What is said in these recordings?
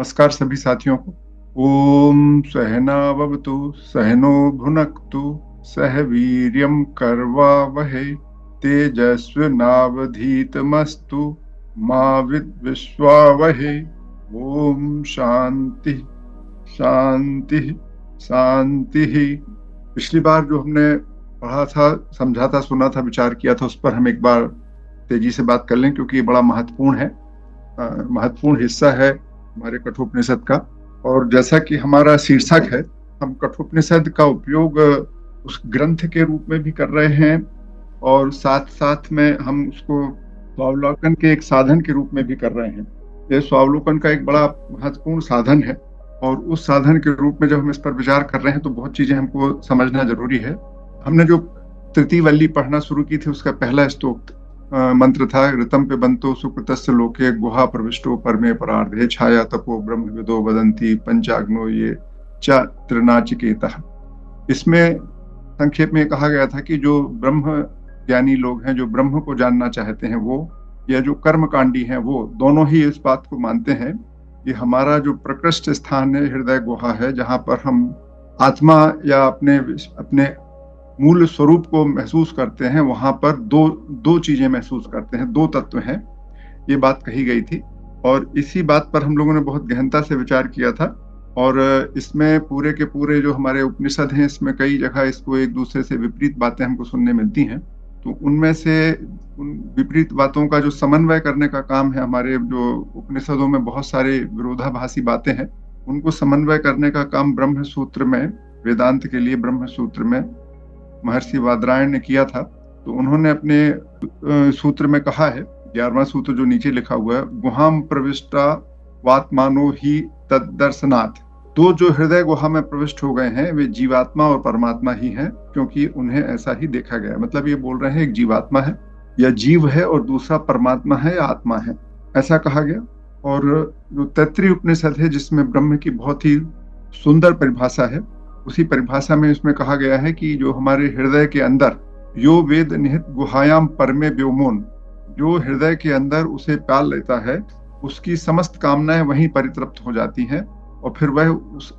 नमस्कार सभी साथियों को। ओम सहना भवतु सहनो भुनक्तु सह वीर्यं करवावहै तेजस्विनावधीतमस्तु मा विद्विषावहै। ओम शांति शांति शांति। पिछली बार जो हमने पढ़ा था, समझा था, सुना था, विचार किया था, उस पर हम एक बार तेजी से बात कर लें क्योंकि ये बड़ा महत्वपूर्ण है, महत्वपूर्ण हिस्सा है हमारे कठोपनिषद का। और जैसा कि हमारा शीर्षक है, हम कठोपनिषद का उपयोग उस ग्रंथ के रूप में भी कर रहे हैं और साथ साथ में हम उसको स्वावलोकन के एक साधन के रूप में भी कर रहे हैं। ये स्वावलोकन का एक बड़ा महत्वपूर्ण साधन है और उस साधन के रूप में जब हम इस पर विचार कर रहे हैं तो बहुत चीजें हमको समझना जरूरी है। हमने जो तृतीय वल्ली पढ़ना शुरू की थी, उसका पहला स्तोत्र मंत्र था, ऋतम पे बंतो सुकृतस्य लोके गुहा प्रविष्टो परमे परार्धे छाया तपो ब्रह्म विदो वदंती पंचाग्नो ये च त्रिनाचिकेतः। इसमें संक्षेप में कहा गया था कि जो ब्रह्म ज्ञानी लोग हैं, जो ब्रह्म को जानना चाहते हैं, वो या जो कर्मकांडी हैं, वो दोनों ही इस बात को मानते हैं कि हमारा जो प्रकृष्ट स्थान है, हृदय गुहा है, जहां पर हम आत्मा या अपने मूल स्वरूप को महसूस करते हैं, वहां पर दो चीजें महसूस करते हैं, दो तत्व हैं। ये बात कही गई थी और इसी बात पर हम लोगों ने बहुत गहनता से विचार किया था। और इसमें पूरे के पूरे जो हमारे उपनिषद हैं, इसमें कई जगह इसको एक दूसरे से विपरीत बातें हमको सुनने मिलती हैं। तो उनमें से उन विपरीत बातों का जो समन्वय करने का काम है, हमारे जो उपनिषदों में बहुत सारे विरोधाभासी बातें हैं, उनको समन्वय करने का काम ब्रह्म सूत्र में, वेदांत के लिए ब्रह्म सूत्र में महर्षि बादरायण ने किया था। तो उन्होंने अपने सूत्र में कहा है, 11वां सूत्र जो नीचे लिखा हुआ है, गुहाम प्रविष्टा वात्मानो ही तद्दर्शनाथ। तो जो हृदय गुहा में प्रविष्ट हो गए हैं वे जीवात्मा और परमात्मा ही हैं, क्योंकि उन्हें ऐसा ही देखा गया। मतलब ये बोल रहे हैं एक जीवात्मा है या जीव है और दूसरा परमात्मा है या आत्मा है, ऐसा कहा गया। और जो तैत्तिरीय उपनिषद है, जिसमें ब्रह्म की बहुत ही सुंदर परिभाषा है, उसी परिभाषा में इसमें कहा गया है कि जो हमारे हृदय के अंदर यो वेद निहित गुहायाम परमे व्योमोन, जो हृदय के अंदर उसे पाल लेता है, उसकी समस्त कामनाएं वहीं परितृप्त हो जाती हैं और फिर वह उस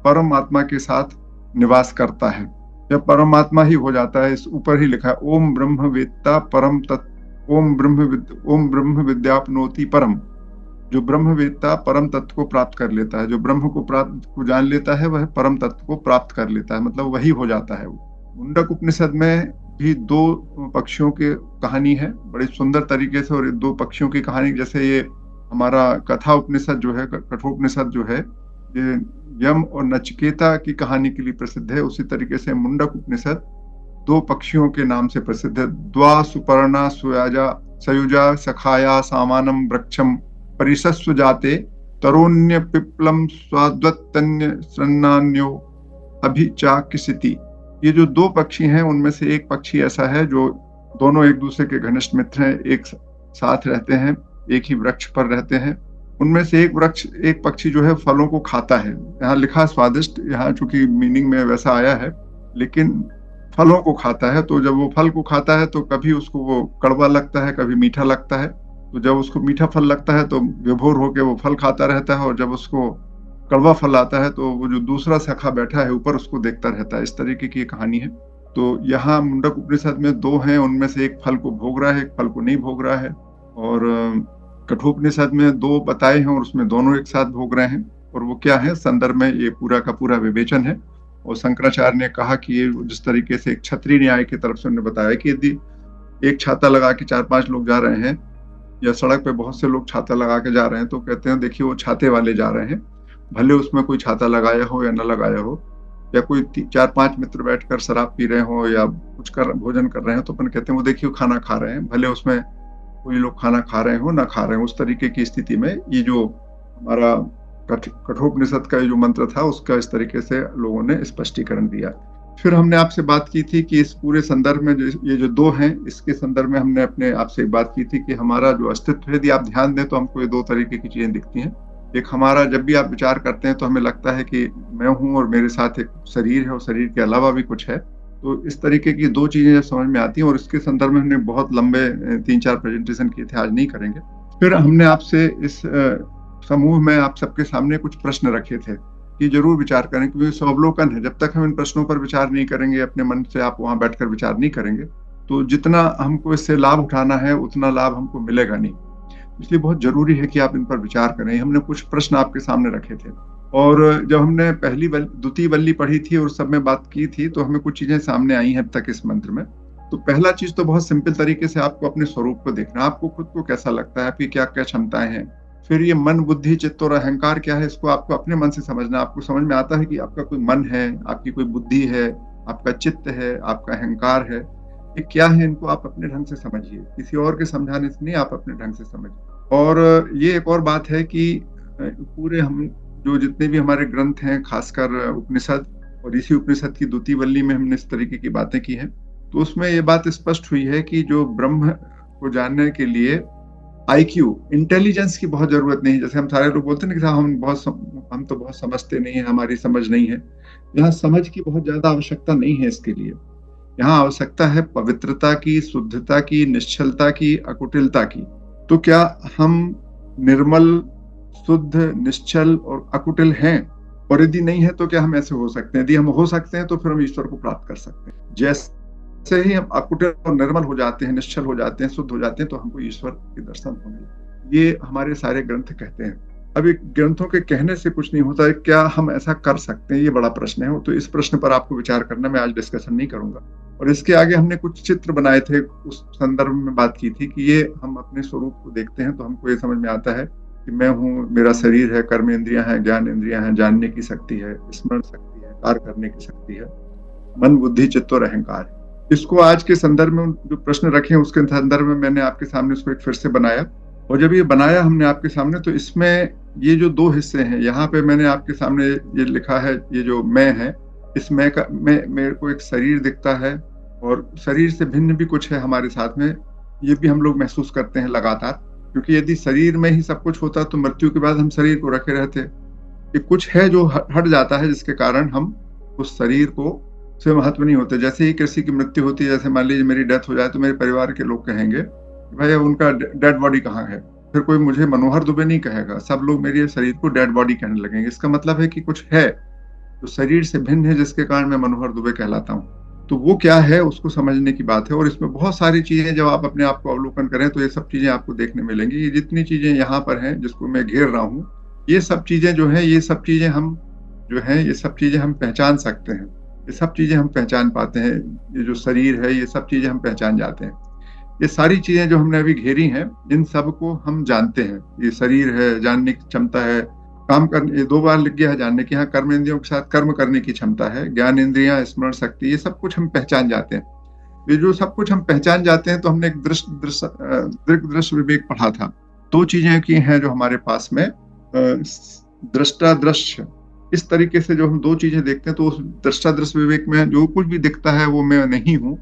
परम आत्मा के साथ निवास करता है। जब परमात्मा ही हो जाता है, इस ऊपर ही लिखा है, ओम ब्रह्म वेत्ता परम तत् ओम ब्रह्म विद्यापनोति परम। जो ब्रह्मवेत्ता परम तत्व को प्राप्त कर लेता है, जो ब्रह्म को जान लेता है, वह परम तत्व को प्राप्त कर लेता है, मतलब वही हो जाता है वो। मुंडक उपनिषद में भी दो पक्षियों की कहानी है बड़ी सुंदर तरीके से। और दो पक्षियों की कहानी, जैसे ये हमारा कथा उपनिषद जो है, कठोपनिषद जो है, ये यम और नचिकेता की कहानी के लिए प्रसिद्ध है, उसी तरीके से मुंडक उपनिषद दो पक्षियों के नाम से प्रसिद्ध है। द्वा सुपर्णा सयुजा सखाया सामानम वृक्षम परिशस्व जाते तरोन्य पिप्लम स्वाद्वत्तन्य सन्नान्यो अभिचाकिसिति। ये जो दो पक्षी हैं, उनमें से एक पक्षी ऐसा है जो दोनों एक दूसरे के घनिष्ठ मित्र हैं, एक साथ रहते हैं, एक ही वृक्ष पर रहते हैं। उनमें से एक पक्षी जो है फलों को खाता है। यहाँ लिखा स्वादिष्ट, यहाँ चूंकि मीनिंग में वैसा आया है, लेकिन फलों को खाता है। तो जब वो फल को खाता है तो कभी उसको वो कड़वा लगता है, कभी मीठा लगता है। तो जब उसको मीठा फल लगता है तो विभोर होकर वो फल खाता रहता है, और जब उसको कड़वा फल आता है तो वो जो दूसरा सखा बैठा है ऊपर, उसको देखता रहता है। इस तरीके की कहानी है। तो यहाँ मुंडक उपनिषद में दो हैं, उनमें से एक फल को भोग रहा है, एक फल को नहीं भोग रहा है। और कठोपनिषद में दो बताए हैं और उसमें दोनों एक साथ भोग रहे हैं। और वो क्या है, संदर्भ में ये पूरा का पूरा विवेचन है। और शंकराचार्य ने कहा कि ये जिस तरीके से एक क्षत्रिय न्याय की तरफ से उन्होंने बताया कि यदि एक छाता लगा के 4-5 लोग जा रहे हैं, या सड़क पे बहुत से लोग छाता लगा के जा रहे हैं, तो कहते हैं देखिए वो छाते वाले जा रहे हैं, भले उसमें कोई छाता लगाया हो या न लगाया हो, या कोई 4-5 मित्र बैठकर शराब पी रहे हो या कुछ भोजन कर रहे हैं, तो अपन कहते हैं वो देखिए खाना खा रहे हैं, भले उसमें कोई लोग खाना खा रहे हो ना खा रहे हो। उस तरीके की स्थिति में ये जो हमारा कठोपनिषद का जो मंत्र था, उसका इस तरीके से लोगों ने स्पष्टीकरण दिया। फिर हमने आपसे बात की थी कि इस पूरे संदर्भ में ये जो दो हैं, इसके संदर्भ में हमने अपने आपसे एक बात की थी कि हमारा जो अस्तित्व है, यदि आप ध्यान दें तो हमको ये दो तरीके की चीजें दिखती हैं। एक हमारा, जब भी आप विचार करते हैं तो हमें लगता है कि मैं हूं और मेरे साथ एक शरीर है और शरीर के अलावा भी कुछ है। तो इस तरीके की दो चीजें जब समझ में आती हैं, और इसके संदर्भ में हमने बहुत लंबे 3-4 प्रेजेंटेशन किए थे, आज नहीं करेंगे। फिर हमने आपसे इस समूह में आप सबके सामने कुछ प्रश्न रखे थे कि जरूर विचार करें, क्योंकि स्वावलोकन है। जब तक हम इन प्रश्नों पर विचार नहीं करेंगे, अपने मन से आप वहां बैठकर विचार नहीं करेंगे, तो जितना हमको इससे लाभ उठाना है उतना लाभ हमको मिलेगा नहीं। इसलिए बहुत जरूरी है कि आप इन पर विचार करें। हमने कुछ प्रश्न आपके सामने रखे थे, और जब हमने पहली द्वितीय वल्ली पढ़ी थी और सब में बात की थी, तो हमें कुछ चीजें सामने आई हैं अब तक इस मंत्र में। तो पहला चीज तो बहुत सिंपल तरीके से आपको अपने स्वरूप को देखना, आपको खुद को कैसा लगता है, आपकी क्या क्या क्षमताएं हैं। फिर ये मन, बुद्धि, चित्त और अहंकार क्या है, इसको आपको अपने मन से समझना। आपको समझ में आता है कि आपका कोई मन है, आपकी कोई बुद्धि है, आपका चित्त है, आपका अहंकार है, ये क्या है, इनको आप अपने ढंग से समझिए। किसी और के समझाने से नहीं, आप अपने ढंग से समझिए। और ये एक और बात है कि पूरे हम जो जितने भी हमारे ग्रंथ हैं, खासकर उपनिषद, और इसी उपनिषद की द्वितीय वल्ली में हमने इस तरीके की बातें की हैं, तो उसमें ये बात स्पष्ट हुई है कि जो ब्रह्म को जानने के लिए IQ, इंटेलिजेंस की बहुत जरूरत नहीं है। जैसे हम सारे लोग बोलते हैं ना कि हम तो बहुत समझते नहीं है, हमारी समझ नहीं है। यहाँ समझ की बहुत ज्यादा आवश्यकता नहीं है इसके लिए। यहाँ आवश्यकता है पवित्रता की, शुद्धता की, निश्चलता की, अकुटिलता की। तो क्या हम निर्मल, शुद्ध, निश्चल और अकुटिल हैं? और यदि नहीं है तो क्या हम ऐसे हो सकते हैं? यदि हम हो सकते हैं तो फिर हम ईश्वर को प्राप्त कर सकते हैं। जैसे ही हम अकुटिल और निर्मल हो जाते हैं, निश्चल हो जाते हैं, शुद्ध हो जाते हैं, तो हमको ईश्वर के दर्शन होंगे। ये हमारे सारे ग्रंथ कहते हैं। अब एक ग्रंथों के कहने से कुछ नहीं होता है, क्या हम ऐसा कर सकते हैं, ये बड़ा प्रश्न है। तो इस प्रश्न पर आपको विचार करना, मैं आज डिस्कशन नहीं करूंगा। और इसके आगे हमने कुछ चित्र बनाए थे, उस संदर्भ में बात की थी कि ये हम अपने स्वरूप को देखते हैं तो हमको ये समझ में आता है कि मैं हूँ, मेरा शरीर है, कर्म इंद्रियां हैं, ज्ञान इंद्रियां हैं, जानने की शक्ति है, स्मरण शक्ति है, कार्य करने की शक्ति है, मन, बुद्धि, चित्त और अहंकार। इसको आज के संदर्भ में जो प्रश्न रखे हैं उसके संदर्भ में मैंने आपके सामने उसको एक फिर से बनाया। और जब ये बनाया हमने आपके सामने, तो इसमें ये जो दो हिस्से हैं, यहाँ पे मैंने आपके सामने ये लिखा है, ये जो मैं है, इस मैं का मेरे को एक शरीर दिखता है, और शरीर से भिन्न भी कुछ है हमारे साथ में। ये भी हम लोग महसूस करते हैं लगातार, क्योंकि यदि शरीर में ही सब कुछ होता तो मृत्यु के बाद हम शरीर को रखे रहते। ये कुछ है जो हट जाता है, जिसके कारण हम उस शरीर को से महत्व नहीं होते। जैसे ही किसी की मृत्यु होती है, जैसे मान लीजिए मेरी डेथ हो जाए, तो मेरे परिवार के लोग कहेंगे भाई अब उनका डेड बॉडी कहाँ है। फिर कोई मुझे मनोहर दुबे नहीं कहेगा, सब लोग मेरे शरीर को डेड बॉडी कहने लगेंगे। इसका मतलब है कि कुछ है जो शरीर से भिन्न है, जिसके कारण मैं मनोहर दुबे कहलाता हूँ। तो वो क्या है, उसको समझने की बात है। और इसमें बहुत सारी चीजें, जब आप अपने आप को अवलोकन करें तो ये सब चीजें आपको देखने मिलेंगी। ये जितनी चीजें यहाँ पर हैं, जिसको मैं घेर रहा हूँ, ये सब चीजें जो है, ये सब चीजें हम जो है, ये सब चीजें हम पहचान सकते हैं, ये सब चीजें हम पहचान पाते हैं। ये जो शरीर है, ये सब चीजें हम पहचान जाते हैं। ये सारी चीजें जो हमने अभी घेरी हैं, इन सब को हम जानते हैं। ये शरीर है, जानने की क्षमता है, काम करने, ये 2 बार लिख गया है जानने की। यहाँ कर्म इंद्रियों के साथ कर्म करने की क्षमता है, ज्ञान इंद्रियां, स्मरण शक्ति, ये सब कुछ हम पहचान जाते हैं। ये जो सब कुछ हम पहचान जाते हैं, तो हमने एक दृश्य विवेक पढ़ा था। 2 चीजें की हैं जो हमारे पास में, दृष्टा दृश्य। इस तरीके से जो हम 2 चीजें देखते हैं, तो उस दृष्टा दृश्य विवेक में जो कुछ भी दिखता है वो मैं नहीं हूँ,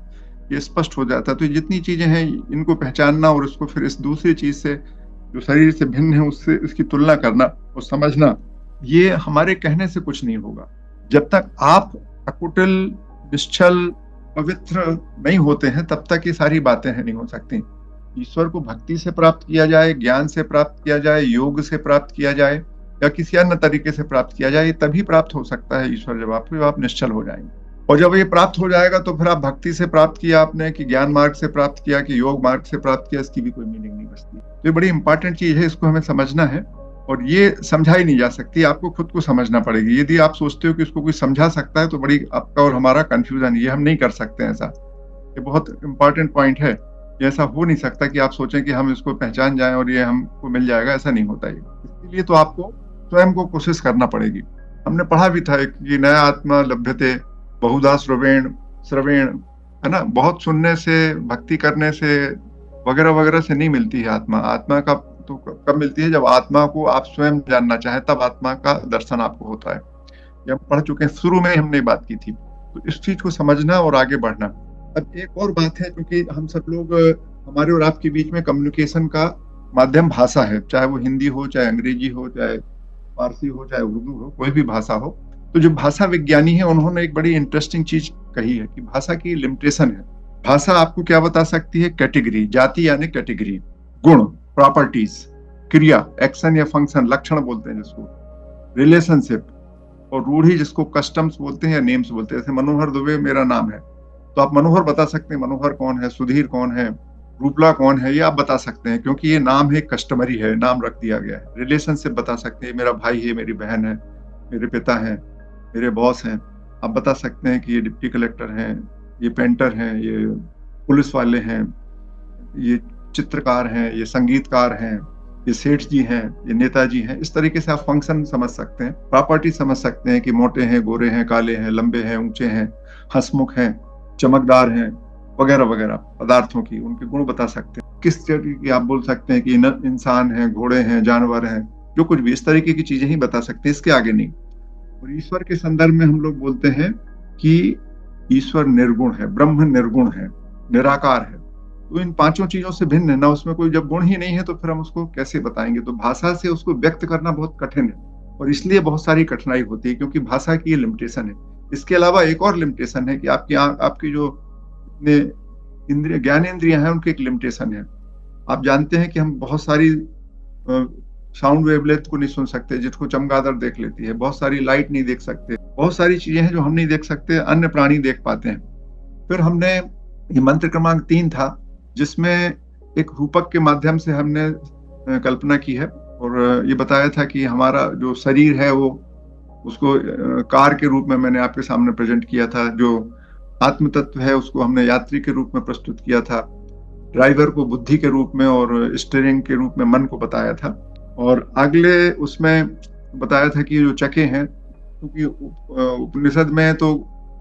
ये स्पष्ट हो जाता है। तो जितनी चीजें हैं, इनको पहचानना और उसको फिर इस दूसरी चीज से जो शरीर से भिन्न है उससे इसकी तुलना करना और समझना, ये हमारे कहने से कुछ नहीं होगा। जब तक आप अकुटिल, निश्चल, पवित्र नहीं होते हैं, तब तक ये सारी बातें नहीं हो सकती। ईश्वर को भक्ति से प्राप्त किया जाए, ज्ञान से प्राप्त किया जाए, योग से प्राप्त किया जाए, या किसी अन्य तरीके से प्राप्त किया जाए, तभी प्राप्त हो सकता है ईश्वर, जब आप निश्चल हो जाएंगे। और जब ये प्राप्त हो जाएगा तो फिर आप भक्ति से प्राप्त किया आपने, कि ज्ञान मार्ग से प्राप्त किया, कि योग मार्ग से प्राप्त किया, इसकी भी कोई मीनिंग नहीं बचती। तो ये बड़ी इंपॉर्टेंट चीज है, इसको हमें समझना है। और ये समझाई नहीं जा सकती, आपको खुद को समझना पड़ेगी। यदि आप सोचते हो कि इसको कोई समझा सकता है, तो बड़ी आपका और हमारा कंफ्यूजन, ये हम नहीं कर सकते ऐसा। ये बहुत इंपॉर्टेंट पॉइंट है। ये ऐसा हो नहीं सकता कि आप सोचें कि हम इसको पहचान जाएं और ये हमको मिल जाएगा, ऐसा नहीं होता। इसके लिए तो आपको स्वयं को कोशिश करना पड़ेगी। हमने पढ़ा भी था कि नया आत्मा लभ्यते बहुधा श्रवेण, है ना। बहुत सुनने से, भक्ति करने से, वगैरह वगैरह से नहीं मिलती है आत्मा। आत्मा का तो कब मिलती है, जब आत्मा को आप स्वयं जानना चाहें, तब आत्मा का दर्शन आपको होता है। ये हम पढ़ चुके हैं, शुरू में ही हमने बात की थी। तो इस चीज को समझना और आगे बढ़ना। अब एक और बात है, क्योंकि हम सब लोग, हमारे और आपके बीच में कम्युनिकेशन का माध्यम भाषा है, चाहे वो हिंदी हो, चाहे अंग्रेजी हो, चाहे फारसी हो, चाहे उर्दू हो, कोई भी भाषा हो। तो जो भाषा विज्ञानी है, उन्होंने एक बड़ी इंटरेस्टिंग चीज कही है कि भाषा की लिमिटेशन है। भाषा आपको क्या बता सकती है? कैटेगरी, जाति यानी कैटेगरी, गुण, प्रॉपर्टीज, क्रिया, एक्शन या फंक्शन, लक्षण बोलते हैं जिसको, रिलेशनशिप, और रूढ़ी जिसको कस्टम्स बोलते हैं या नेम्स बोलते हैं। जैसे मनोहर दुबे मेरा नाम है, तो आप मनोहर बता सकते हैं, मनोहर कौन है, सुधीर कौन है, रूपला कौन है, ये आप बता सकते हैं, क्योंकि ये नाम है, कस्टमरी है, नाम रख दिया गया है। रिलेशनशिप बता सकते हैं, मेरा भाई है, मेरी बहन है, मेरे पिता हैं, मेरे बॉस हैं। आप बता सकते हैं कि ये डिप्टी कलेक्टर हैं, ये पेंटर हैं, ये पुलिस वाले हैं, ये चित्रकार हैं, ये संगीतकार हैं, ये सेठ जी हैं, ये नेताजी हैं। इस तरीके से आप फंक्शन समझ सकते हैं, प्रॉपर्टी समझ सकते हैं कि मोटे हैं, गोरे हैं, काले हैं, लंबे हैं, ऊंचे हैं, हंसमुख हैं, चमकदार हैं, वगैरह वगैरह। पदार्थों की उनके गुण बता सकते हैं। किस तरीके की आप बोल सकते हैं कि इंसान हैं, घोड़े हैं, जानवर हैं, जो कुछ भी, इस तरीके की चीजें ही बता सकते हैं, इसके आगे नहीं। और ईश्वर के संदर्भ में हम लोग बोलते हैं कि ईश्वर निर्गुण है, ब्रह्म निर्गुण है, निराकार है। तो इन पांचों चीजों से भिन्न है ना, उसमें कोई जब गुण ही नहीं है तो फिर हम उसको कैसे बताएंगे। तो भाषा से उसको व्यक्त करना बहुत कठिन है, और इसलिए बहुत सारी कठिनाई होती है, क्योंकि भाषा की ये लिमिटेशन है। इसके अलावा एक और लिमिटेशन है कि आपकी जो इंद्रिय, ज्ञानेंद्रियां हैं, उनकी एक लिमिटेशन है। आप जानते हैं कि हम बहुत सारी साउंड वेवलेंथ को नहीं सुन सकते, जिसको चमगादड़ देख लेती है। बहुत सारी लाइट नहीं देख सकते, बहुत सारी चीजें हैं जो हम नहीं देख सकते, अन्य प्राणी देख पाते हैं। फिर हमने ये मंत्र क्रमांक 3 था, जिसमें एक रूपक के माध्यम से हमने कल्पना की है, और ये बताया था कि हमारा जो शरीर है वो, उसको कार के रूप में मैंने आपके सामने प्रेजेंट किया था। जो आत्म तत्व है उसको हमने यात्री के रूप में प्रस्तुत किया था, ड्राइवर को बुद्धि के रूप में, और स्टीयरिंग के रूप में मन को बताया था। और अगले उसमें बताया था कि जो चके हैं, क्योंकि उपनिषद में तो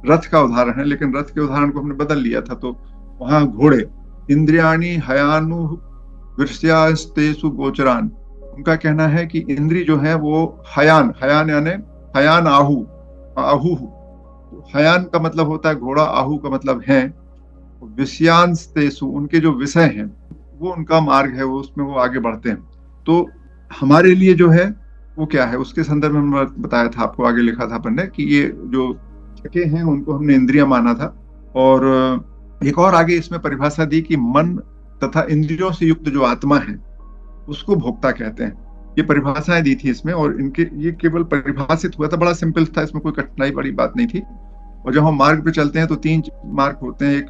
रथ का उदाहरण है, लेकिन रथ के उदाहरण को हमने बदल लिया था, तो वहां घोड़े, इंद्रियाणि हयानु विषयास्तेषु गोचरान, उनका कहना है कि इंद्री जो है वो हयान, हयान यानी हयान आहु, आहु, हयान का मतलब होता है घोड़ा, आहु का मतलब है, विषयांस्तेषु, उनके जो विषय हैं वो उनका मार्ग है, वो उसमें वो आगे बढ़ते हैं। तो हमारे लिए जो है वो क्या है, उसके संदर्भ में बताया था आपको, आगे लिखा था अपन ने कि ये जो चके हैं उनको हमने इंद्रियां माना था। और एक और आगे इसमें परिभाषा दी कि मन तथा इंद्रियों से युक्त जो आत्मा है उसको भोक्ता कहते हैं। ये परिभाषाएं दी थी इसमें, और इनके ये केवल परिभाषित हुआ था, बड़ा सिंपल था, इसमें कोई कठिनाई बड़ी बात नहीं थी। और जब हम मार्ग पे चलते हैं तो 3 मार्ग होते हैं। एक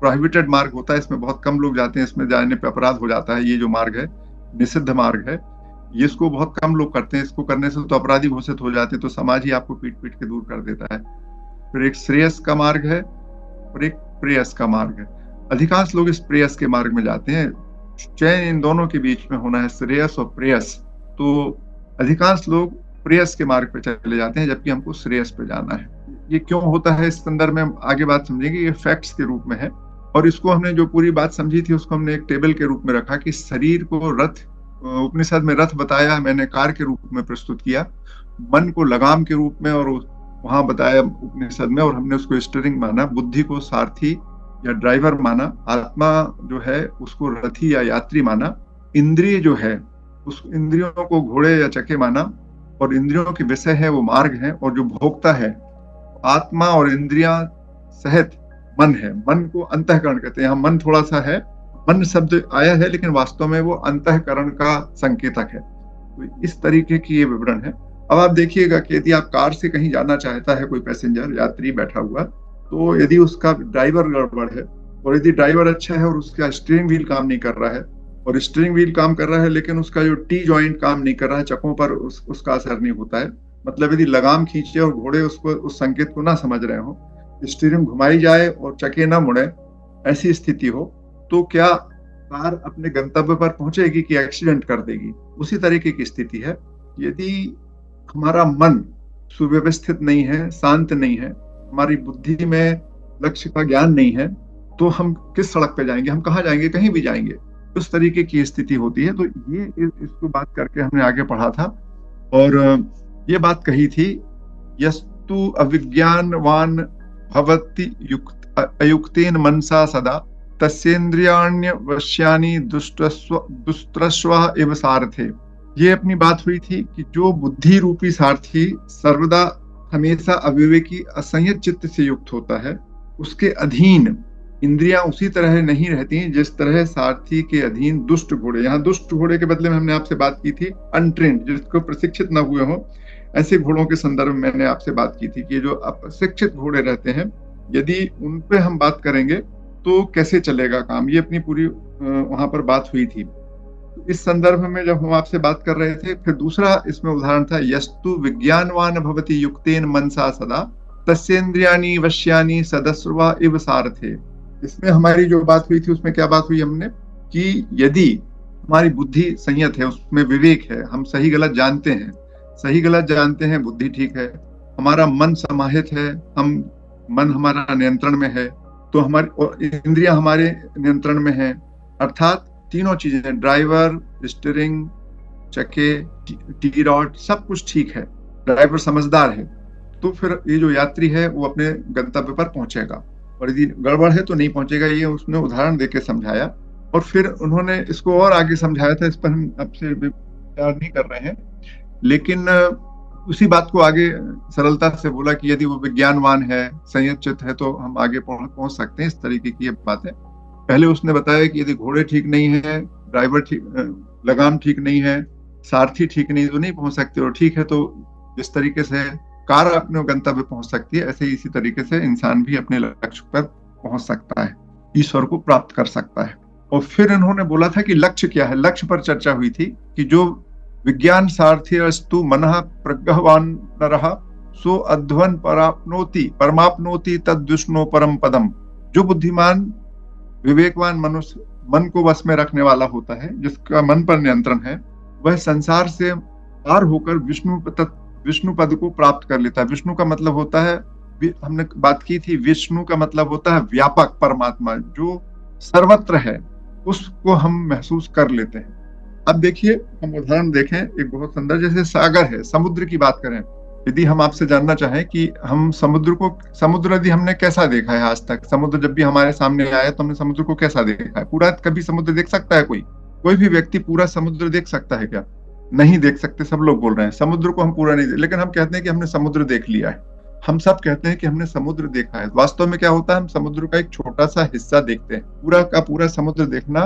प्रोहिबिटेड मार्ग होता है, इसमें बहुत कम लोग जाते हैं, इसमें जाने पे अपराध हो जाता है। ये जो मार्ग है निषिद्ध मार्ग है, ये इसको बहुत कम लोग करते हैं, इसको करने से तो अपराधी घोषित हो जाते हैं, तो समाज ही आपको पीट पीट के दूर कर देता है। फिर एक श्रेयस का मार्ग है और एक प्रेयस का मार्ग है। अधिकांश लोग इस प्रेयस के मार्ग में जाते हैं, चयन इन दोनों के बीच में होना है, श्रेयस और प्रेयस। तो अधिकांश लोग प्रेयस के मार्ग पे चले जाते हैं, जबकि हमको श्रेयस पे जाना है। ये क्यों होता है, इस संदर्भ में आगे बात समझेंगे, ये फैक्ट्स के रूप में है। और इसको हमने जो पूरी बात समझी थी उसको हमने एक टेबल के रूप में रखा कि शरीर को रथ, उपनिषद में रथ बताया, मैंने कार के रूप में प्रस्तुत किया, मन को लगाम के रूप में और वहां बताया उपनिषद में, और हमने उसको स्टीयरिंग माना, बुद्धि को सारथी या ड्राइवर माना, आत्मा जो है उसको रथी या यात्री माना, इंद्रिय जो है उस इंद्रियों को घोड़े या चके माना, और इंद्रियों के विषय है वो मार्ग है, और जो भोक्ता है आत्मा और इंद्रियां सहित मन है। मन को अंतःकरण कहते हैं, यहाँ मन थोड़ा सा है, मन शब्द आया है, लेकिन वास्तव में वो अंतःकरण का संकेतक है। तो इस तरीके की ये विवरण है। अब आप देखिएगा कि यदि आप कार से कहीं जाना चाहता है कोई पैसेंजर यात्री बैठा हुआ, तो यदि उसका ड्राइवर गड़बड़ है, और यदि ड्राइवर अच्छा है और उसका स्टीयरिंग व्हील काम नहीं कर रहा है, और स्टीयरिंग व्हील काम कर रहा है लेकिन उसका जो टी जॉइंट काम नहीं कर रहा है, चकों पर उसका असर नहीं होता है, मतलब यदि लगाम खींचे और घोड़े उसको उस संकेत को ना समझ रहे हो, स्टीयरिंग घुमाई जाए और चके ना मुड़े, ऐसी स्थिति हो, तो क्या कार अपने गंतव्य पर पहुंचेगी कि एक्सीडेंट कर देगी? उसी तरीके की स्थिति है। यदि हमारा मन सुव्यवस्थित नहीं है, शांत नहीं है, हमारी बुद्धि में लक्ष्य का ज्ञान नहीं है, तो हम किस सड़क पे जाएंगे, हम कहाँ जाएंगे, कहीं भी जाएंगे। उस तरीके की स्थिति होती है। तो ये इसको बात करके हमने आगे पढ़ा था, और ये बात कही थी, यस्तु अविज्ञानवान भवति अयुक्तेन मनसा सदा तस्येन्द्रियाण्य वश्यानि दुस्त्रस्वा एव सारथे। ये अपनी बात हुई थी कि जो बुद्धि रूपी सारथी सर्वदा हमेशा अविवेकी असंयत चित्त से युक्त होता है, उसके अधीन इंद्रियां उसी तरह नहीं रहती जिस तरह सारथी के अधीन दुष्ट घोड़े, यहाँ दुष्ट घोड़े के बदले में हमने आपसे बात की थी अनट्रेंड, जिसको प्रशिक्षित न हुए हो, ऐसे घोड़ों के संदर्भ में मैंने आपसे बात की थी कि जो अप्रशिक्षित घोड़े रहते हैं, यदि उन पे हम बात करेंगे तो कैसे चलेगा काम, ये अपनी पूरी वहां पर बात हुई थी। इस संदर्भ में जब हम आपसे बात कर रहे थे, फिर दूसरा इसमें उदाहरण था, यस्तु विज्ञानवान भवति युक्तेन मनसा सदा तस्येन्द्रियाणि वश्यानि सदस्रवा इव सारथे। इसमें हमारी जो बात हुई थी उसमें क्या बात हुई हमने कि यदि हमारी बुद्धि संयत है, उसमें विवेक है, हम सही गलत जानते हैं, सही गलत जानते हैं, बुद्धि ठीक है, हमारा मन समाहित है, हम मन हमारा नियंत्रण में है, तो हमारी इंद्रियां हमारे नियंत्रण में है, अर्थात तीनों चीजें, ड्राइवर, स्टीयरिंग, चक्के, टी रॉड, सब कुछ ठीक है, ड्राइवर समझदार है, तो फिर ये जो यात्री है वो अपने गंतव्य पर पहुंचेगा, और यदि गड़बड़ है तो नहीं पहुंचेगा। ये उसने उदाहरण देके समझाया, और फिर उन्होंने इसको और आगे समझाया था, इस पर हम आपसे विचार नहीं कर रहे हैं, लेकिन उसी बात को आगे सरलता से बोला कि यदि वो विज्ञानवान है, संयत है, तो हम आगे पहुंच सकते हैं। इस तरीके की ये बात है। पहले उसने बताया कि यदि घोड़े ठीक नहीं है, ड्राइवर ठीक, लगाम ठीक नहीं है, सारथी ठीक नहीं, तो नहीं पहुंच सकते, और ठीक है तो जिस तरीके से कार अपने गंतव्य पहुंच सकती है, ऐसे ही इसी तरीके से इंसान भी अपने लक्ष्य पर पहुंच सकता है, ईश्वर को प्राप्त कर सकता है। और फिर इन्होंने बोला था कि लक्ष्य क्या है, लक्ष्य पर चर्चा हुई थी कि जो विज्ञान सारथी अस्तु मनः प्रज्ञवान नरः सो अध्वन परमाप्नोति तद विष्णु परम पदम। जो बुद्धिमान विवेकवान मनुष्य मन को वश में रखने वाला होता है, जिसका मन पर नियंत्रण है, वह संसार से पार होकर विष्णु पद को प्राप्त कर लेता है। विष्णु का मतलब होता है, हमने बात की थी, विष्णु का मतलब होता है व्यापक परमात्मा, जो सर्वत्र है, उसको हम महसूस कर लेते हैं। अब देखिए, हम उदाहरण देखें एक बहुत सुंदर, जैसे सागर है, समुद्र की बात करें, यदि हम आपसे जानना चाहें कि हम समुद्र यदि हमने कैसा देखा है आज तक, समुद्र जब भी हमारे सामने आया तो हमने समुद्र को कैसा देखा है? पूरा कभी समुद्र देख सकता है कोई भी व्यक्ति पूरा समुद्र देख सकता है क्या? नहीं देख सकते। सब लोग बोल रहे हैं समुद्र को हम पूरा नहीं देख, लेकिन हम कहते हैं कि हमने समुद्र देख लिया है। हम सब कहते हैं कि हमने समुद्र देखा है। वास्तव में क्या होता है, हम समुद्र का एक छोटा सा हिस्सा देखते हैं, पूरा का पूरा समुद्र देखना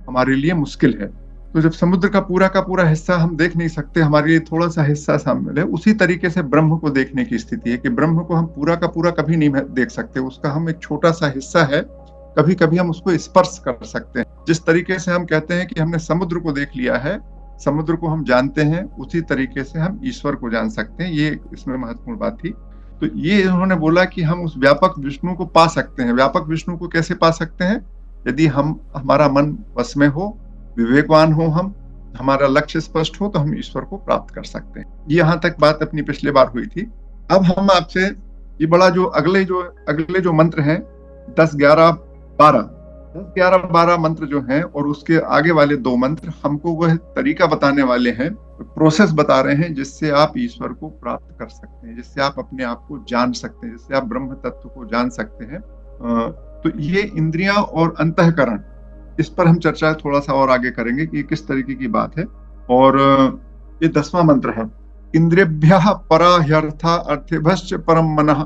हमारे लिए मुश्किल है। तो जब समुद्र का पूरा हिस्सा हम देख नहीं सकते, हमारे लिए थोड़ा सा हिस्सा शामिल है, उसी तरीके से ब्रह्म को देखने की स्थिति है कि ब्रह्म को हम पूरा का पूरा कभी नहीं देख सकते, उसका हम एक छोटा सा हिस्सा है, कभी कभी हम उसको स्पर्श कर सकते हैं। जिस तरीके से हम कहते हैं कि हमने समुद्र को देख लिया है, समुद्र को हम जानते हैं, उसी तरीके से हम ईश्वर को जान सकते हैं। ये इसमें महत्वपूर्ण बात थी। तो ये उन्होंने बोला कि हम उस व्यापक विष्णु को पा सकते हैं। व्यापक विष्णु को कैसे पा सकते हैं? यदि हमारा मन वश में हो, विवेकवान हो, हमारा लक्ष्य स्पष्ट हो, तो हम ईश्वर को प्राप्त कर सकते हैं। यहाँ तक बात अपनी पिछले बार हुई थी। अब हम आपसे ये बड़ा जो अगले जो मंत्र हैं 10, 11, 12 मंत्र जो हैं, और उसके आगे वाले 2 मंत्र हमको वह तरीका बताने वाले हैं, प्रोसेस बता रहे हैं, जिससे आप ईश्वर को प्राप्त कर सकते हैं, जिससे आप अपने आप को जान सकते हैं, जिससे आप ब्रह्म तत्व को जान सकते हैं। तो ये इंद्रियां और अंतःकरण, इस पर हम चर्चा थोड़ा सा और आगे करेंगे कि किस तरीके की बात है। और ये 10वां मंत्र है, इंद्रियभ्यः परा ह्यर्था अर्थेभ्यश्च परम मनः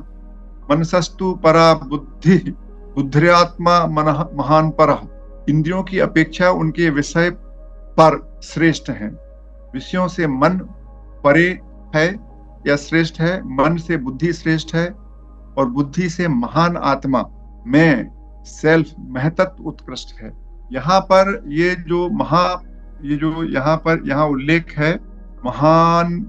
मनसस्तु परा बुद्धिरात्मा मनः महान परः। इंद्रियों की अपेक्षा उनके विषय पर श्रेष्ठ हैं। विषयों से मन परे है या श्रेष्ठ है, मन से बुद्धि श्रेष्ठ है, और बुद्धि से महान आत्मा में सेल्फ महतत्व उत्कृष्ट है। यहाँ पर ये जो यहाँ उल्लेख है महान,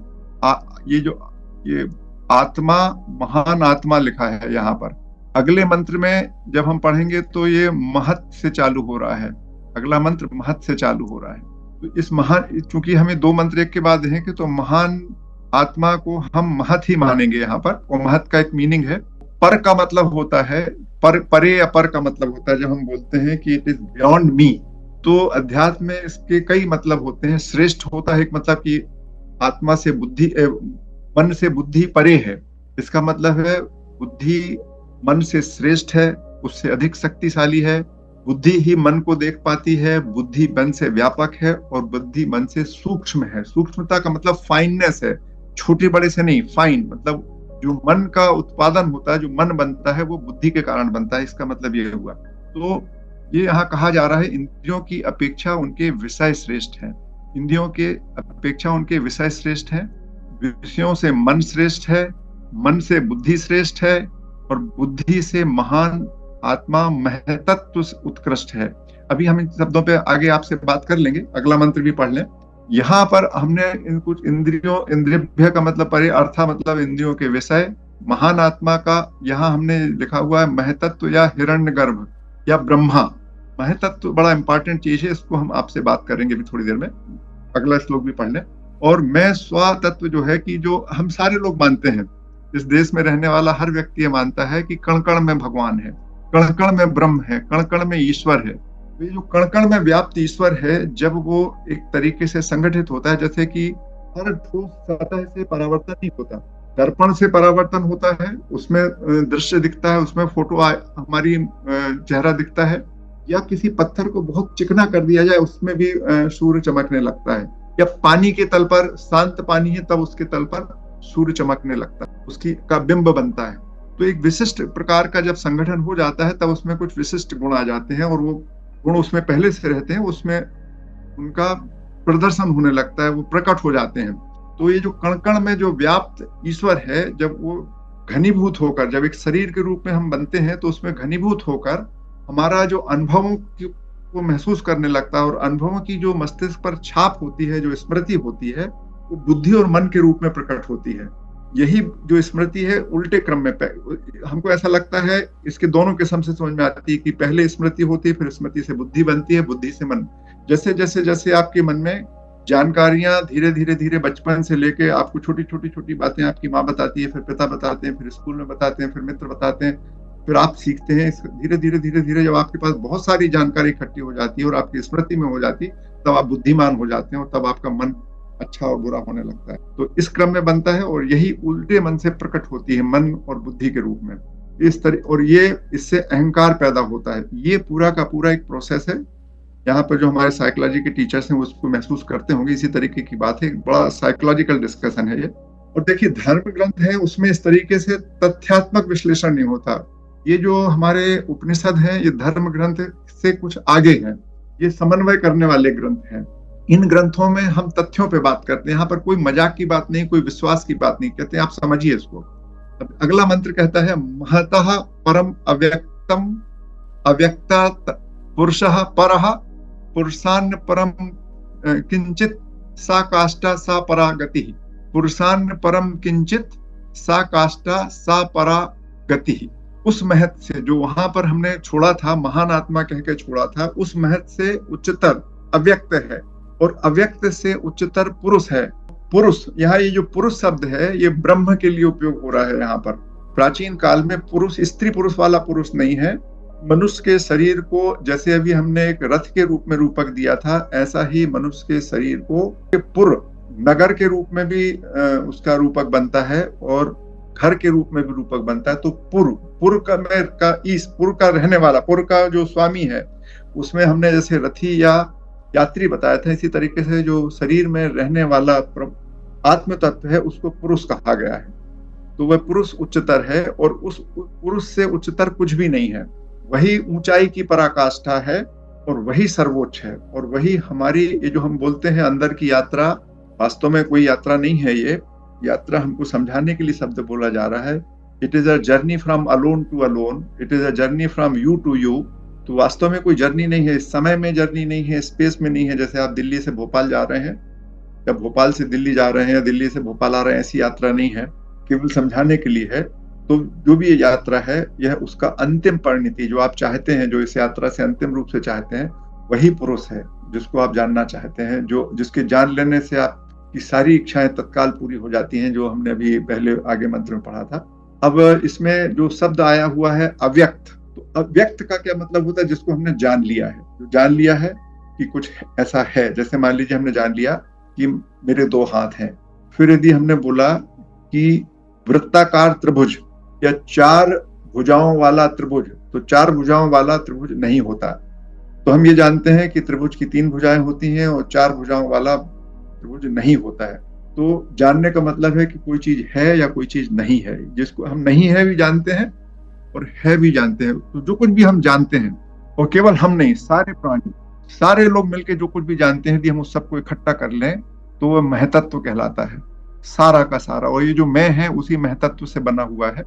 ये आत्मा, महान आत्मा लिखा है यहाँ पर। अगले मंत्र में जब हम पढ़ेंगे तो ये महत से चालू हो रहा है, अगला मंत्र महत से चालू हो रहा है। तो इस महान, चूंकि हमें 2 मंत्र एक के बाद हैं कि, तो महान आत्मा को हम महत ही मानेंगे यहाँ पर। और महत का एक मीनिंग है, पर का मतलब होता है परे या पर का मतलब होता है, जब हम बोलते हैं कि इट इज बियॉन्ड मी, तो अध्यात्म में इसके कई मतलब होते हैं। श्रेष्ठ होता है एक मतलब कि आत्मा से बुद्धि, मन से बुद्धि परे है, इसका मतलब है बुद्धि मन से श्रेष्ठ है, उससे अधिक शक्तिशाली है। बुद्धि ही मन को देख पाती है, बुद्धि मन से व्यापक है, और बुद्धि मन से सूक्ष्म है। सूक्ष्मता का मतलब फाइननेस है, छोटे बड़े से नहीं, फाइन मतलब जो मन का उत्पादन होता है, जो मन बनता है, वो बुद्धि के कारण बनता है। इसका मतलब ये हुआ। तो ये यहाँ कहा जा रहा है, इंद्रियों की अपेक्षा उनके विषय श्रेष्ठ हैं। इंद्रियों के अपेक्षा उनके विषय श्रेष्ठ हैं, विषयों से मन श्रेष्ठ है, मन से बुद्धि श्रेष्ठ है, और बुद्धि से महान आत्मा महतत्व उत्कृष्ट है। अभी हम इन शब्दों पे आगे आपसे बात कर लेंगे, अगला मंत्र भी पढ़ लें। यहाँ पर हमने कुछ इंद्रिय का मतलब परे अर्था मतलब इंद्रियों के विषय, महान आत्मा का यहाँ हमने लिखा हुआ है महतत्व या हिरण्यगर्भ या ब्रह्मा। महतत्व बड़ा इंपॉर्टेंट चीज है, इसको हम आपसे बात करेंगे भी थोड़ी देर में। अगला श्लोक भी पढ़ लें। और मैं स्वतत्व जो है कि जो हम सारे लोग मानते हैं, इस देश में रहने वाला हर व्यक्ति ये मानता है कि कण कण में भगवान है, कण कण में ब्रह्म है, कण कण में ईश्वर है। ये जो कण कण में व्याप्त ईश्वर है, जब वो एक तरीके से संगठित होता है, जैसे कि हर ठोस सतह से परावर्तन नहीं होता, दर्पण से परावर्तन होता है, उसमें दृश्य दिखता है, उसमें फोटो हमारी चेहरा दिखता है, या किसी पत्थर को बहुत चिकना कर दिया जाए, उसमें भी सूर्य चमकने लगता है, या पानी के तल पर, शांत पानी है तब उसके तल पर सूर्य चमकने लगता है, उसकी का बिंब बनता है। तो एक विशिष्ट प्रकार का जब संगठन हो जाता है, तब उसमें कुछ विशिष्ट गुण आ जाते हैं, और वो गुण उसमें पहले से रहते हैं, उसमें उनका प्रदर्शन होने लगता है, वो प्रकट हो जाते हैं। तो ये जो कण कण में जो व्याप्त ईश्वर है, जब वो घनीभूत होकर, जब एक शरीर के रूप में हम बनते हैं, तो उसमें घनीभूत होकर हमारा जो अनुभवों को महसूस करने लगता है, और अनुभवों की जो मस्तिष्क पर छाप होती है, जो स्मृति होती है, वो बुद्धि और मन के रूप में प्रकट होती है। यही जो स्मृति है उल्टे क्रम में, हमको ऐसा लगता है इसके दोनों किस्म से समझ में आती है कि पहले स्मृति होती है, फिर स्मृति से बुद्धि बनती है, बुद्धि से मन। जैसे जैसे जैसे आपके मन में जानकारियां धीरे धीरे धीरे बचपन से लेके आपको छोटी छोटी छोटी बातें आपकी माँ बताती है, फिर पिता बताते हैं, फिर स्कूल में बताते हैं, फिर मित्र बताते हैं, फिर आप सीखते हैं, धीरे धीरे धीरे धीरे जब आपके पास बहुत सारी जानकारी इकट्ठी हो जाती है और आपकी स्मृति में हो जाती, तब आप बुद्धिमान हो जाते हैं, और तब आपका मन अच्छा और बुरा होने लगता है। तो इस क्रम में बनता है, और यही उल्टे मन से प्रकट होती है, मन और बुद्धि के रूप में इस तरह, और ये इससे अहंकार पैदा होता है। ये पूरा का पूरा एक प्रोसेस है। यहाँ पर जो हमारे साइकोलॉजी के टीचर्स हैं उसको महसूस करते होंगे, इसी तरीके की बात है, बड़ा साइकोलॉजिकल डिस्कशन है ये। और देखिए, धर्म ग्रंथ है, उसमें इस तरीके से तथ्यात्मक विश्लेषण नहीं होता। ये जो हमारे उपनिषद हैं, ये धर्म ग्रंथ से कुछ आगे हैं, ये समन्वय करने वाले ग्रंथ हैं। इन ग्रंथों में हम तथ्यों पे बात करते हैं, यहाँ पर कोई मजाक की बात नहीं, कोई विश्वास की बात नहीं कहते, आप समझिए इसको। अगला मंत्र कहता है, महतः परम अव्यक्तम अव्यक्तात् पुरुषः परः पुरुषान्न परम किंचित सा काष्ठा सा परा गति। पुरुषान्न परम किंचित सा काष्ठा सा परा गति। उस महत से जो वहां पर हमने छोड़ा था, महान आत्मा कहकर छोड़ा था, उस महत से उच्चतर अव्यक्त है, और अव्यक्त से उच्चतर पुरुष है। पुरुष, यहाँ ये जो पुरुष शब्द है, ये ब्रह्म के लिए उपयोग हो रहा है। यहाँ पर प्राचीन काल में पुरुष स्त्री पुरुष वाला पुरुष नहीं है। मनुष्य के शरीर को जैसे अभी हमने एक रथ के रूप में रूपक दिया था, ऐसा ही मनुष्य के शरीर को पुर, नगर के रूप में भी उसका रूपक बनता है, और घर के रूप में भी रूपक बनता है। तो पुर का रहने वाला, पुर का जो स्वामी है, उसमें हमने जैसे रथी या यात्री बताया था, इसी तरीके से जो शरीर में रहने वाला आत्म तत्व है, उसको पुरुष कहा गया है। तो वह पुरुष उच्चतर है, और उस पुरुष से उच्चतर कुछ भी नहीं है। वही ऊंचाई की पराकाष्ठा है, और वही सर्वोच्च है, और वही हमारी ये जो हम बोलते हैं अंदर की यात्रा, वास्तव में कोई यात्रा नहीं है। ये यात्रा हमको समझाने के लिए शब्द बोला जा रहा है। It is a journey from alone to alone, it is a journey from you to you. तो वास्तव में कोई जर्नी नहीं है, समय में जर्नी नहीं है, स्पेस में नहीं है। जैसे आप दिल्ली से भोपाल जा रहे हैं, या भोपाल से दिल्ली जा रहे हैं, या दिल्ली से भोपाल आ रहे हैं, ऐसी यात्रा नहीं है, केवल समझाने के लिए है। तो जो भी ये यात्रा है, यह उसका अंतिम परिणति, जो आप चाहते हैं, जो इस यात्रा से अंतिम रूप से चाहते हैं, वही पुरुष है जिसको आप जानना चाहते हैं, जो जिसके जान लेने से आपकी सारी इच्छाएं तत्काल पूरी हो जाती हैं, जो हमने अभी पहले आगे मंत्र में पढ़ा था। अब इसमें जो शब्द आया हुआ है अव्यक्त, तो अव्यक्त का क्या मतलब होता है? जिसको हमने जान लिया है, जो जान लिया है कि कुछ ऐसा है। जैसे मान लीजिए हमने जान लिया कि मेरे 2 हाथ हैं, फिर यदि हमने बोला कि वृत्ताकार त्रिभुज या 4 भुजाओं वाला त्रिभुज, तो 4 भुजाओं वाला त्रिभुज नहीं होता। तो हम ये जानते हैं कि त्रिभुज की 3 भुजाएं होती हैं, और 4 भुजाओं वाला त्रिभुज नहीं होता है। तो जानने का मतलब है कि कोई चीज है या कोई चीज नहीं है। जिसको हम नहीं है भी जानते हैं और है भी जानते हैं। तो जो कुछ भी हम जानते हैं, और केवल हम नहीं, सारे प्राणी, सारे लोग मिलके जो कुछ भी जानते हैं, यदि हम उस सबको इकट्ठा कर लें तो वह महतत्व कहलाता है, सारा का सारा। और ये जो मैं है उसी महतत्व से बना हुआ है।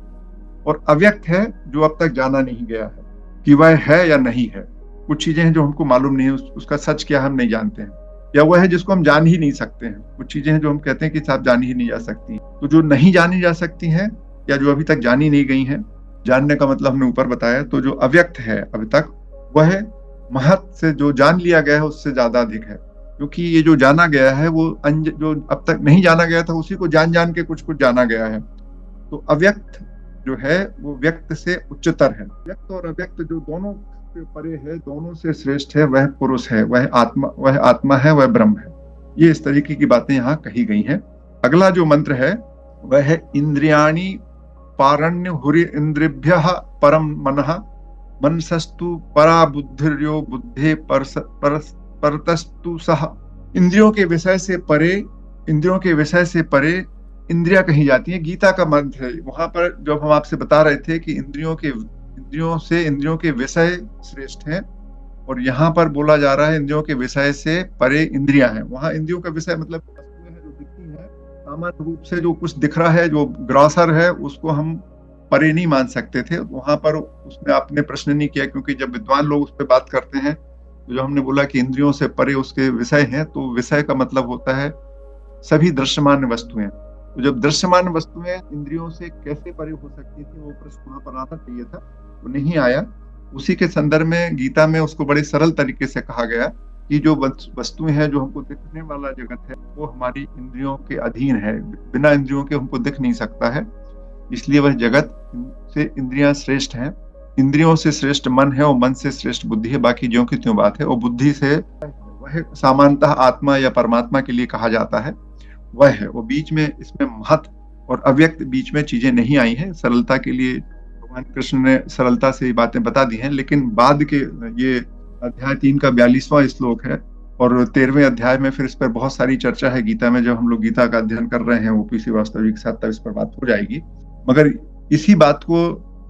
और अव्यक्त है जो अब तक जाना नहीं गया है कि वह है या नहीं है। कुछ चीजें हैं जो हमको मालूम नहीं है, उसका सच क्या हम नहीं जानते हैं, या वह है जिसको हम जान ही नहीं सकते हैं। कुछ चीजें हैं जो हम कहते हैं कि साहब जानी ही नहीं जा सकती। तो जो नहीं जानी जा सकती हैं या जो अभी तक जानी नहीं गई हैं, जानने का मतलब हमने ऊपर बताया। तो जो अव्यक्त है अभी तक, वह महत से जो जान लिया गया है उससे ज्यादा अधिक है। क्योंकि ये जो जाना गया है वो जो अब तक नहीं जाना गया था उसी को जान जान के कुछ कुछ जाना गया है। तो अव्यक्त जो है वो व्यक्त से उच्चतर है। व्यक्त और अव्यक्त जो दोनों से परे है, दोनों से श्रेष्ठ है, वह पुरुष है, वह आत्मा है, वह ब्रह्म है। ये इस तरीके की बातें यहाँ कही गई हैं। अगला जो मंत्र है वह है इंद्रियाणि पारण्य हुरि इंद्रिभ्य परम मनः मनसस्तु परा बुद्धिर्यो बुद्धे परतस्तु सह। इंद्रियों के विषय से परे, इंद्रियों के विषय से परे इंद्रियां कही जाती हैं। गीता का मंत्र है। वहां पर जब हम आपसे बता रहे थे कि इंद्रियों के विषय श्रेष्ठ हैं, और यहाँ पर बोला जा रहा है इंद्रियों के विषय से परे इंद्रियां हैं। वहां इंद्रियों का विषय मतलब वस्तुएं हैं जो दिखती हैं, सामान्य रूप से जो कुछ दिख रहा है, जो ग्रॉसर है, उसको हम परे नहीं मान सकते थे। वहां पर उसमें आपने प्रश्न नहीं किया, क्योंकि जब विद्वान लोग उस पर बात करते हैं तो जो हमने बोला कि इंद्रियों से परे उसके विषय हैं, तो विषय का मतलब होता है सभी दृश्यमान वस्तुएं। तो जब दृश्यमान वस्तुएं इंद्रियों से कैसे परे हो सकती थी, वो प्रश्न वहां पर आना चाहिए था, वो नहीं आया। उसी के संदर्भ में गीता में उसको बड़े सरल तरीके से कहा गया कि जो वस्तुएं हैं, जो हमको दिखने वाला जगत है, वो हमारी इंद्रियों के अधीन है। बिना इंद्रियों के हमको दिख नहीं सकता है, इसलिए वह जगत से इंद्रियां श्रेष्ठ हैं। इंद्रियों से श्रेष्ठ मन है और मन से श्रेष्ठ बुद्धि है। बाकी ज्यों की त्यों बात है। और बुद्धि से वह सामान्यतः आत्मा या परमात्मा के लिए कहा जाता है, वह है। वो बीच में इसमें महत और अव्यक्त बीच में चीजें नहीं आई हैं। सरलता के लिए भगवान कृष्ण ने सरलता से ये बातें बता दी हैं। लेकिन बाद के ये अध्याय 3 का 42वां श्लोक है, और 13वें अध्याय में फिर इस पर बहुत सारी चर्चा है गीता में। जब हम लोग गीता का अध्ययन कर रहे हैं ओपी श्रीवास्तव के साथ, तब इस पर बात हो जाएगी। मगर इसी बात को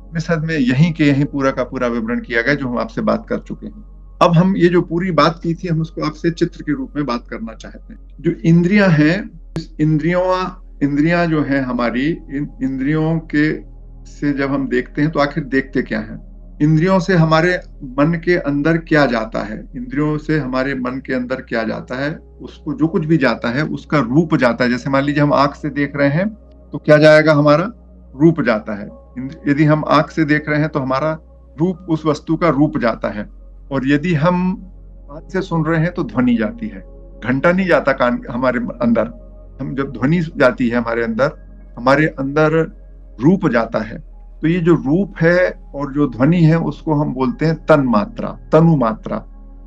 उपनिषद में यहीं के यहीं पूरा का पूरा विवरण किया गया, जो हम आपसे बात कर चुके हैं। अब हम ये जो पूरी बात की थी, हम उसको आपसे चित्र के रूप में बात करना चाहते हैं। जो इंद्रियां हैं, इंद्रियां जो है हमारी, इन इंद्रियों के से जब हम देखते हैं तो आखिर देखते क्या है? इंद्रियों से हमारे मन के अंदर क्या जाता है? इंद्रियों से हमारे मन के अंदर क्या जाता है? उसको जो कुछ भी जाता है उसका रूप जाता है। जैसे मान लीजिए हम आंख से देख रहे हैं तो क्या जाएगा? हमारा रूप जाता है। यदि हम आंख से देख रहे हैं तो हमारा रूप, उस वस्तु का रूप जाता है। और यदि हम कान से सुन रहे हैं तो ध्वनि जाती है। घंटा नहीं जाता कान हमारे अंदर। हम जब ध्वनि जाती है हमारे अंदर रूप जाता है। तो ये जो रूप है और जो ध्वनि है उसको हम बोलते हैं तन मात्रा, तनु मात्रा।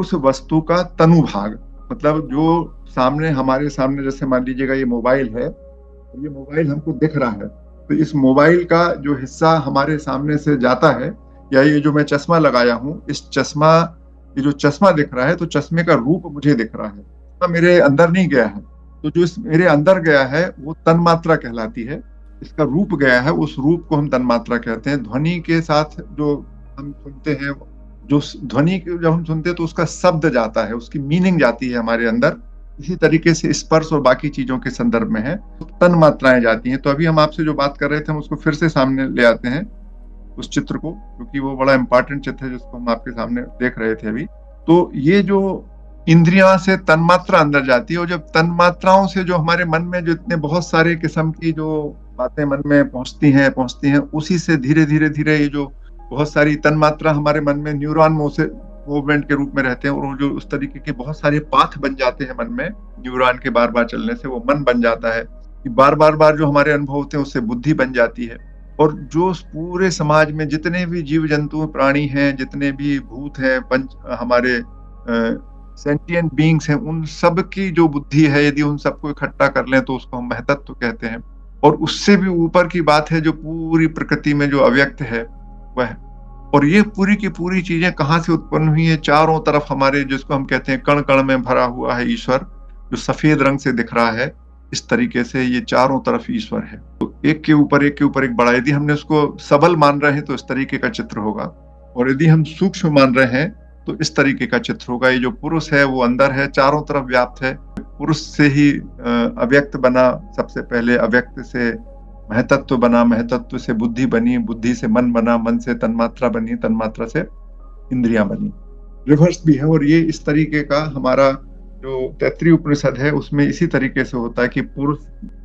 उस वस्तु का तनु भाग, मतलब जो सामने, हमारे सामने, जैसे मान लीजिएगा ये मोबाइल है, तो ये मोबाइल हमको दिख रहा है, तो इस मोबाइल का जो हिस्सा हमारे सामने से जाता है, या ये जो मैं चश्मा लगाया हूँ, ये जो चश्मा दिख रहा है, तो चश्मे का रूप मुझे दिख रहा है, तो मेरे अंदर नहीं गया है। तो जो मेरे अंदर गया है वो तन मात्रा कहलाती है। इसका रूप गया है, उस रूप को हम तन मात्रा कहते हैं। ध्वनि के साथ जो हम सुनते हैं, जो ध्वनि जब हम सुनते हैं तो उसका शब्द जाता है, उसकी मीनिंग जाती है हमारे अंदर। इसी तरीके से स्पर्श और बाकी चीजों के संदर्भ में है, तो तन मात्राएं जाती हैं। तो अभी हम आपसे जो बात कर रहे थे हम उसको फिर से सामने ले आते हैं, उस चित्र को, क्योंकि वो बड़ा इंपॉर्टेंट चित्र है जिसको हम आपके सामने देख रहे थे अभी। तो ये जो इंद्रियां से तन्मात्रा अंदर जाती है, और जब तन्मात्राओं से जो हमारे मन में जो इतने बहुत सारे किस्म की जो बातें मन में पहुंचती हैं, उसी से धीरे धीरे ये जो बहुत सारी तन्मात्रा हमारे मन में न्यूरॉन मूवमेंट के रूप में रहते हैं, और जो उस तरीके के बहुत सारे पाथ बन जाते हैं मन में, न्यूरॉन के बार बार चलने से वो मन बन जाता है। कि बार बार जो हमारे अनुभव होते हैं उससे बुद्धि बन जाती है। और जो पूरे समाज में जितने भी जीव जंतु प्राणी हैं, जितने भी भूत हैं, हमारे सेंटिएंट बीइंग्स हैं, उन सब की जो बुद्धि है, यदि उन सबको इकट्ठा कर लें तो उसको हम महतत्व कहते हैं। और उससे भी ऊपर की बात है जो पूरी प्रकृति में जो अव्यक्त है वह। और ये पूरी की पूरी चीजें कहाँ से उत्पन्न हुई है? चारों तरफ हमारे, जिसको हम कहते हैं कण कण में भरा हुआ है ईश्वर, जो सफेद रंग से दिख रहा है, इस तरीके से ये चारों तरफ ईश्वर है। तो एक के ऊपर एक बड़ा, यदि हमने उसको सबल मान रहे हैं तो इस तरीके का चित्र होगा, और यदि हम सूक्ष्म मान रहे हैं तो इस तरीके का चित्र होगा। ये जो पुरुष है वो अंदर है, चारों तरफ व्याप्त है। पुरुष से ही अव्यक्त बना, सबसे पहले अव्यक्त से महतत्व बना, महतत्व से बुद्धि बनी, बुद्धि से मन बना, मन से तन्मात्रा बनी, तन्मात्रा से इंद्रियां बनी। रिवर्स भी है। और ये इस तरीके का हमारा जो तैत्तिरीय उपनिषद है उसमें इसी तरीके से होता है कि पुरुष,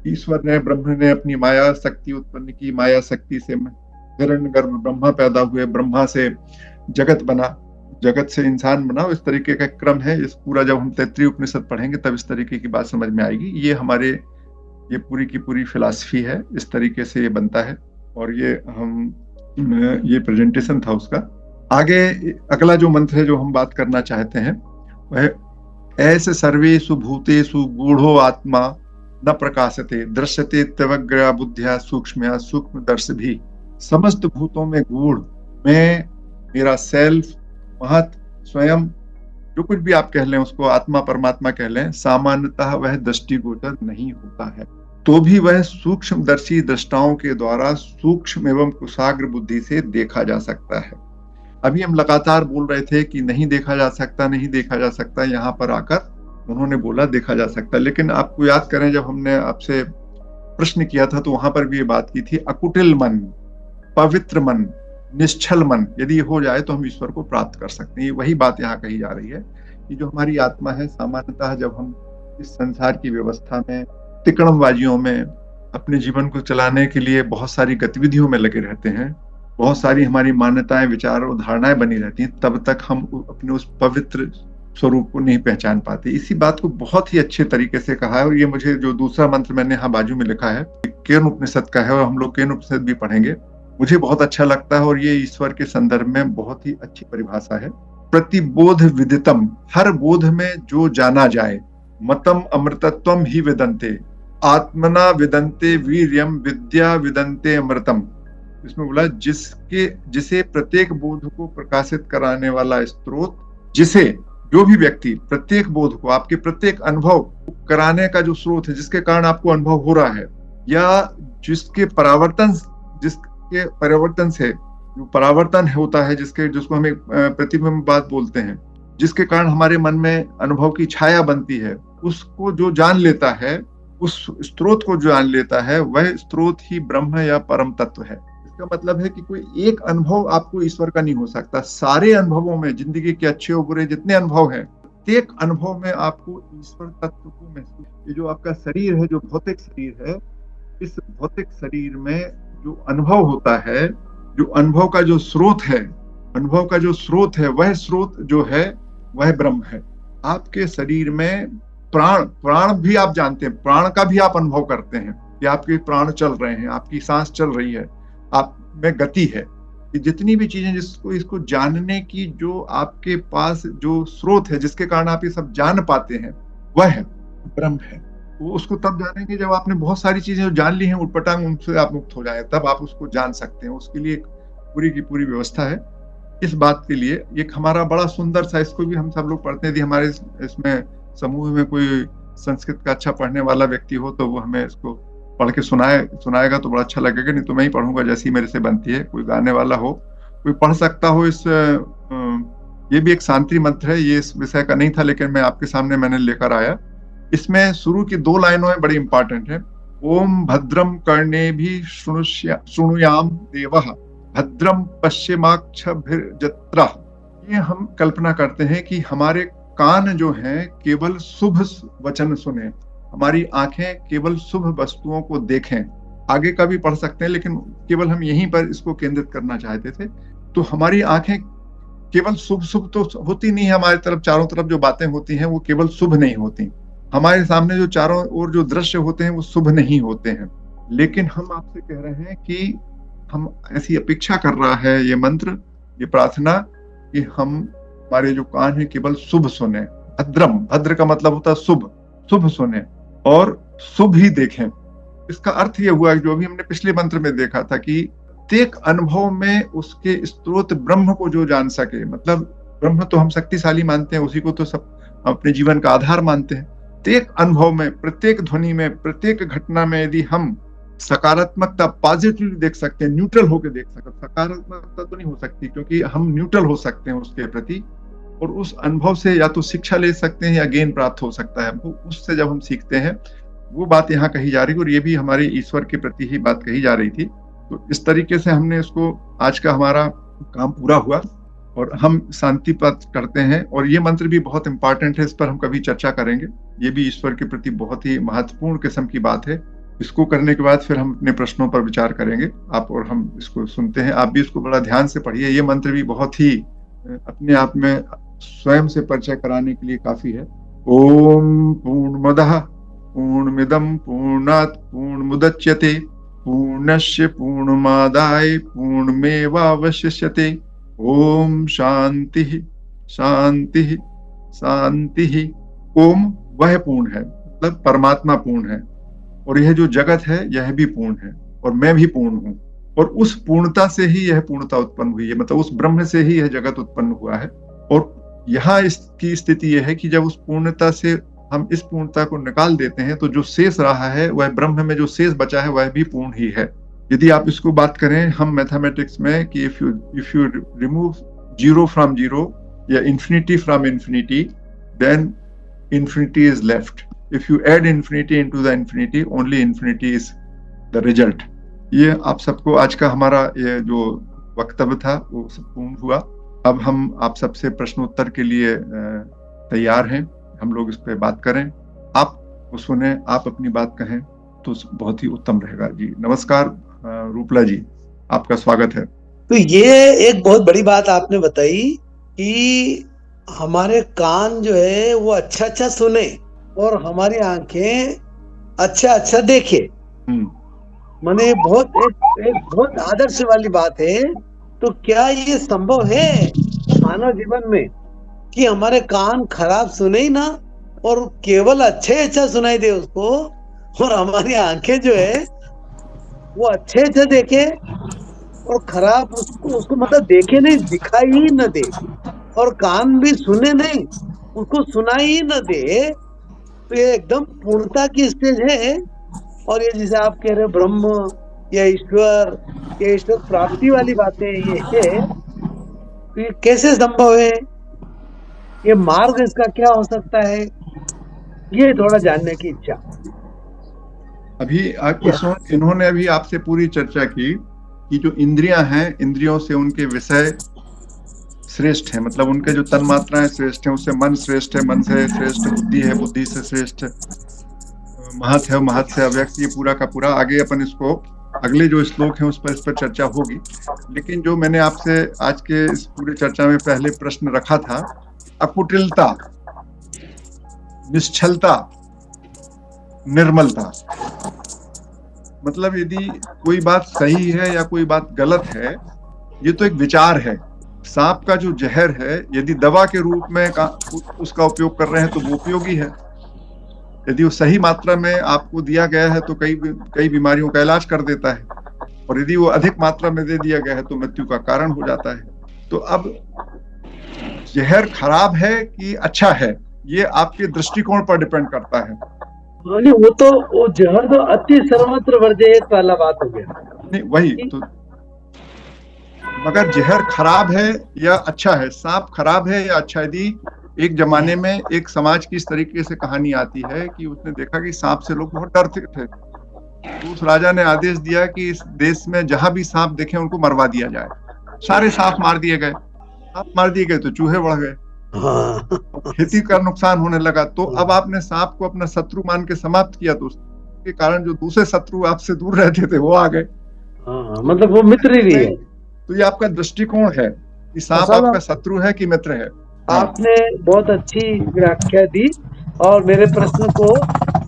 ईश्वर ने, ब्रह्म ने अपनी माया शक्ति उत्पन्न की, माया शक्ति से हिरण्यगर्भ ब्रह्मा पैदा हुए, ब्रह्मा से जगत बना, जगत से इंसान बना। इस तरीके का क्रम है। इस पूरा जब हम तैत्तिरीय उपनिषद पढ़ेंगे तब इस तरीके की बात समझ में आएगी। ये हमारे ये पूरी की पूरी फिलॉसफी है, इस तरीके से ये बनता है। और ये प्रेजेंटेशन था उसका। आगे अगला जो मंत्र है जो हम बात करना चाहते हैं वह ऐसे सर्वेषु भूतेषु गूढ़ो आत्मा न प्रकाशते दृश्यते तवग्र बुद्धिया सूक्ष्म दर्श भी। समस्त भूतों में गूढ़, मैं, मेरा सेल्फ, महत, स्वयं, जो कुछ भी आप कह लें उसको, आत्मा परमात्मा कह लें, सामान्यतः वह दृष्टिगोचर नहीं होता है, तो भी वह सूक्ष्मदर्शी दृष्टाओं के द्वारा सूक्ष्म एवं कुशाग्र बुद्धि से देखा जा सकता है। अभी हम लगातार बोल रहे थे कि नहीं देखा जा सकता, नहीं देखा जा सकता, यहाँ पर आकर उन्होंने बोला देखा जा सकता। लेकिन आपको याद करें जब हमने आपसे प्रश्न किया था तो वहां पर भी ये बात की थी, अकुटिल मन, पवित्र मन, निश्चल मन यदि हो जाए तो हम ईश्वर को प्राप्त कर सकते हैं। वही बात यहाँ कही जा रही है कि जो हमारी आत्मा है, सामान्यतः जब हम इस संसार की व्यवस्था में, तिकड़मबाजियों में, अपने जीवन को चलाने के लिए बहुत सारी गतिविधियों में लगे रहते हैं, बहुत सारी हमारी मान्यताएं, विचार और धारणाएं बनी रहती हैं, तब तक हम अपने उस पवित्र स्वरूप को नहीं पहचान पाते। इसी बात को बहुत ही अच्छे तरीके से कहा है। और ये मुझे जो दूसरा मंत्र मैंने यहाँ बाजू में लिखा है केन उपनिषद का है, और हम लोग केन उपनिषद भी पढ़ेंगे, मुझे बहुत अच्छा लगता है। और ये ईश्वर के संदर्भ में बहुत ही अच्छी परिभाषा है। प्रतिबोध विदितम, हर बोध में जो जाना जाए, मतम अमृतत्वम ही विदन्ते, आत्मना विदन्ते वीर्यम, विद्या विदन्ते अमृतम। इसमें बोला जिसे प्रत्येक बोध को प्रकाशित कराने वाला स्रोत, जिसे जो भी व्यक्ति प्रत्येक बोध को, आपके प्रत्येक अनुभव कराने का जो स्रोत है, जिसके कारण आपको अनुभव हो रहा है, या जिसके परिवर्तन से जो परावर्तन होता है, जिसको हम एक प्रतिबिंबवाद बोलते हैं, जिसके कारण हमारे मन में अनुभव की छाया बनती है, उसको जो जान लेता है, उस स्रोत को जान लेता है, वह स्रोत ही ब्रह्म या परम तत्व है। इसका मतलब है कि कोई एक अनुभव आपको ईश्वर का नहीं हो सकता। सारे अनुभवों में, जिंदगी के अच्छे और बुरे जितने अनुभव हैं, प्रत्येक अनुभव में आपको ईश्वर तत्व को महसूस। ये जो आपका शरीर है, जो भौतिक शरीर है, इस भौतिक शरीर में जो अनुभव होता है, जो अनुभव का जो स्रोत है, वह स्रोत जो है वह ब्रह्म है। आपके शरीर में प्राण भी आप जानते हैं, प्राण का भी आप अनुभव करते हैं कि आपके प्राण चल रहे हैं, आपकी सांस चल रही है, आप में गति है। ये जितनी भी चीजें इसको जानने की जो आपके पास जो स्रोत है, जिसके कारण आप ये सब जान पाते हैं, वह ब्रह्म है। वो उसको तब जानेंगे जब आपने बहुत सारी चीजें जो जान ली हैं उटपटांग, उनसे आप मुक्त हो जाए, तब आप उसको जान सकते हैं। उसके लिए पूरी की पूरी व्यवस्था है। इस बात के लिए एक हमारा बड़ा सुंदर सा, इसको भी हम सब लोग पढ़ते हैं। यदि हमारे इसमें समूह में कोई संस्कृत का अच्छा पढ़ने वाला व्यक्ति हो तो वो हमें इसको पढ़ के सुनाएगा तो बड़ा अच्छा लगेगा, नहीं तो मैं ही पढ़ूंगा जैसी मेरे से बनती है। कोई गाने वाला हो, कोई पढ़ सकता हो। ये भी एक शांति मंत्र है, ये इस विषय का नहीं था लेकिन मैं आपके सामने मैंने लेकर आया। इसमें शुरू की 2 लाइनों में बड़ी इंपॉर्टेंट है। ओम भद्रम कर्णेभिः शृणुयाम देवः भद्रम पश्चिमाक्षभिर्जत्रा। ये हम कल्पना करते हैं कि हमारे कान जो हैं केवल शुभ वचन सुने, हमारी आंखें केवल शुभ वस्तुओं को देखें। आगे का भी पढ़ सकते हैं लेकिन केवल हम यहीं पर इसको केंद्रित करना चाहते थे। तो हमारी आंखें केवल शुभ तो होती नहीं है, हमारी तरफ चारों तरफ जो बातें होती हैं वो केवल शुभ नहीं होती। हमारे सामने जो चारों ओर जो दृश्य होते हैं वो शुभ नहीं होते हैं। लेकिन हम आपसे कह रहे हैं कि हम ऐसी अपेक्षा कर रहा है ये मंत्र, ये प्रार्थना, कि हमारे जो कान है केवल शुभ सुने। भद्रम, भद्र का मतलब होता है शुभ सुने और शुभ ही देखें। इसका अर्थ ये हुआ जो भी हमने पिछले मंत्र में देखा था कि प्रत्येक अनुभव में उसके स्रोत ब्रह्म को जो जान सके, मतलब ब्रह्म तो हम शक्तिशाली मानते हैं, उसी को तो सब अपने जीवन का आधार मानते हैं। प्रत्येक अनुभव में, प्रत्येक ध्वनि में, प्रत्येक घटना में यदि हम सकारात्मकता, पॉजिटिव देख सकते हैं, न्यूट्रल होकर देख सकते हैं। सकारात्मकता तो नहीं हो सकती क्योंकि हम न्यूट्रल हो सकते हैं उसके प्रति, और उस अनुभव से या तो शिक्षा ले सकते हैं या ज्ञान प्राप्त हो सकता है हमको। उससे जब हम सीखते हैं, वो बात यहाँ कही जा रही है, और ये भी हमारे ईश्वर के प्रति ही बात कही जा रही थी। तो इस तरीके से हमने इसको, आज का हमारा काम पूरा हुआ और हम शांति प्राप्त करते हैं। और ये मंत्र भी बहुत इंपॉर्टेंट है, इस पर हम कभी चर्चा करेंगे। ये भी ईश्वर के प्रति बहुत ही महत्वपूर्ण किस्म की बात है। इसको करने के बाद फिर हम अपने प्रश्नों पर विचार करेंगे, आप और हम इसको सुनते हैं। आप भी इसको बड़ा ध्यान से पढ़िए। ये मंत्र भी बहुत ही अपने आप में स्वयं से परिचय कराने के लिए काफी है। ओम पूर्णमदः पूर्णमिदं पूर्णात् पूर्णमुदच्यते पूर्णस्य पूर्णमादाय पूर्णमेवावशिष्यते। ओम शांति शांति शांति। ओम वह पूर्ण है, मतलब परमात्मा पूर्ण है, और यह जो जगत है यह भी पूर्ण है, और मैं भी पूर्ण हूँ। और उस पूर्णता से ही यह पूर्णता उत्पन्न हुई है, मतलब उस ब्रह्म से ही यह जगत उत्पन्न हुआ है। और यहाँ इसकी स्थिति यह है कि जब उस पूर्णता से हम इस पूर्णता को निकाल देते हैं, तो जो शेष रहा है, वह ब्रह्म में जो शेष बचा है वह भी पूर्ण ही है। यदि आप इसको बात करें हम मैथमेटिक्स में कि if you remove zero from zero या infinity from infinity, then infinity is left. If you add infinity into the infinity, only infinity is the result. ये आप सबको आज का हमारा ये जो वक्तव्य था वो सब पूर्ण हुआ। अब हम आप सबसे प्रश्न उत्तर के लिए तैयार हैं। हम लोग इस पे बात करें, आप वो सुने, आप अपनी बात कहें तो बहुत ही उत्तम रहेगा। जी नमस्कार रूपला जी, आपका स्वागत है। तो ये एक बहुत बड़ी बात आपने बताई कि हमारे कान जो है वो अच्छा अच्छा सुने और हमारी आंखें अच्छा अच्छा देखे। माने बहुत एक बहुत आदर्श वाली बात है। तो क्या ये संभव है मानव जीवन में कि हमारे कान खराब सुने ही ना और केवल अच्छा सुनाई दे उसको, और हमारी आंखें जो है वो अच्छे देखे और खराब उसको मतलब देखे नहीं, दिखाई ही न दे, और कान भी सुने नहीं, उसको सुनाई ही न दे। तो ये एकदम पूर्णता की स्टेज है। और ये जैसे आप कह रहे हो ब्रह्म या ईश्वर, ये ईश्वर प्राप्ति वाली बातें ये है, तो ये कैसे संभव है? ये मार्ग इसका क्या हो सकता है? ये थोड़ा जानने की इच्छा। अभी इन्होंने अभी आपसे पूरी चर्चा की कि जो इंद्रियां हैं, इंद्रियों से उनके विषय श्रेष्ठ है, मतलब उनके जो तन मात्राएं श्रेष्ठ है, उससे मन श्रेष्ठ है, मन से श्रेष्ठ बुद्धि है, बुद्धि से श्रेष्ठ महत है, महत से अव्यक्त। ये पूरा का पूरा आगे अपन इसको अगले जो श्लोक है उस पर चर्चा होगी। लेकिन जो मैंने आपसे आज के इस पूरी चर्चा में पहले प्रश्न रखा था, अकुटिलता, निश्चलता, निर्मलता, मतलब यदि कोई बात सही है या कोई बात गलत है, ये तो एक विचार है। सांप का जो जहर है, यदि दवा के रूप में उसका उपयोग कर रहे हैं तो वो उपयोगी है। यदि वो सही मात्रा में आपको दिया गया है तो कई बीमारियों का इलाज कर देता है, और यदि वो अधिक मात्रा में दे दिया गया है तो मृत्यु का कारण हो जाता है। तो अब जहर खराब है कि अच्छा है, ये आपके दृष्टिकोण पर डिपेंड करता है। वो जहर तो अति सर्वत्र वर्जयेत वाला बात हो गया। नहीं वही तो, मगर जहर खराब है या अच्छा है, सांप खराब है या अच्छा है। यदि एक जमाने में एक समाज की इस तरीके से कहानी आती है कि उसने देखा कि सांप से लोग बहुत डरते थे, तो उस राजा ने आदेश दिया कि इस देश में जहां भी सांप देखे उनको मरवा दिया जाए। सारे सांप मार दिए गए। सांप मार दिए गए तो चूहे बढ़ गए, खेती का नुकसान होने लगा। तो अब आपने सांप को अपना शत्रु मान के समाप्त किया, तो उसके कारण जो दूसरे शत्रु आपसे दूर रहते थे वो आ गए। मतलब वो मित्र ही है। तो ये आपका दृष्टिकोण है कि सांप आपका शत्रु है कि मित्र है। आपने बहुत अच्छी व्याख्या दी और मेरे प्रश्न को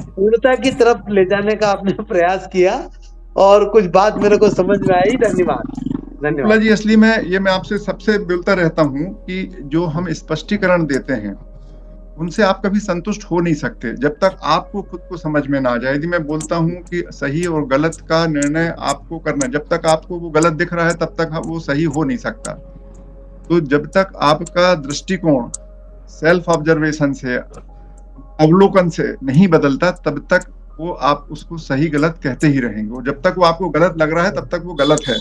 पूर्णता की तरफ ले जाने का आपने प्रयास किया, और कुछ बात मेरे को समझ में आई। धन्यवाद जी। असली में ये मैं आपसे सबसे बोलता रहता हूँ कि जो हम स्पष्टीकरण देते हैं उनसे आप कभी संतुष्ट हो नहीं सकते जब तक आपको खुद को समझ में ना आ जाए। यदि मैं बोलता हूँ कि सही और गलत का निर्णय आपको करना, जब तक आपको वो गलत दिख रहा है तब तक वो सही हो नहीं सकता। तो जब तक आपका दृष्टिकोण सेल्फ ऑब्जर्वेशन से अवलोकन से नहीं बदलता, तब तक वो आप उसको सही गलत कहते ही रहेंगे। वो जब तक वो आपको गलत लग रहा है तब तक वो गलत है।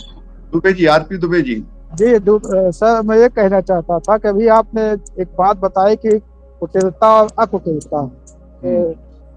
दुबे जी, आरपी दुबे जी। जी सर, मैं ये कहना चाहता था कि अभी आपने एक बात बताई कि कुटिलता और अकुटिलता। हम्म,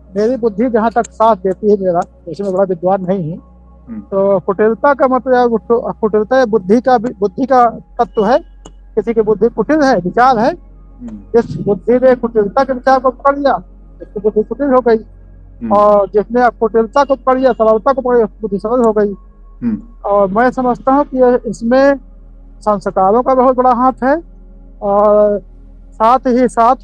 मेरी बुद्धि जहाँ तक साथ देती है, मेरा वैसे मैं बड़ा विद्वान नहीं हूँ, हम्म, तो कुटिलता का मतलब कुटिलता बुद्धि का तत्व है। किसी की बुद्धि कुटिल है, विचार है, हम्म, जिस बुद्धि ने कुटिलता के विचार को पकड़ लिया उसकी बुद्धि कुटिल हो गई, हम्म, और जिसने कुटिलता को पकड़ लिया, सरलता को पकड़ लिया, उसकी बुद्धि सरल हो गई। हम्म। और मैं समझता हूँ कि इसमें संस्कारों का बहुत बड़ा हाथ है, और साथ ही साथ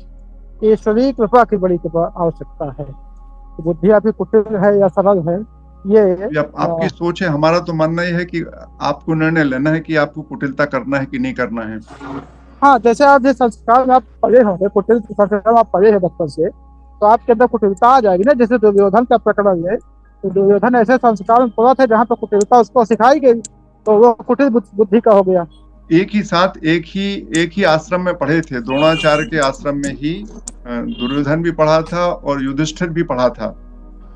ईश्वरीय कृपा की बड़ी कृपा आवश्यकता है। तो बुद्धि आपकी कुटिल है या सरल है, ये ये आपकी सोच है। हमारा तो मानना यह है कि आपको निर्णय लेना है कि आपको कुटिलता करना है कि नहीं करना है। हाँ, जैसे आप जिस संस्कार में आप पढ़े होंगे, कुटिल संस्कार में आप पढ़े हैं बचपन से, तो आपके अंदर कुटिलता आ जाएगी ना। जैसे दुर्योधन का प्रकरण है, तो दुर्योधन ऐसे संस्कार में पड़ा था जहाँ पर कुटिलता उसको सिखाई गई, तो वो कुटिल बुद्धि का हो गया। एक ही साथ एक ही आश्रम में पढ़े थे, द्रोणाचार्य के आश्रम में ही दुर्योधन भी पढ़ा था और युधिष्ठिर भी पढ़ा था।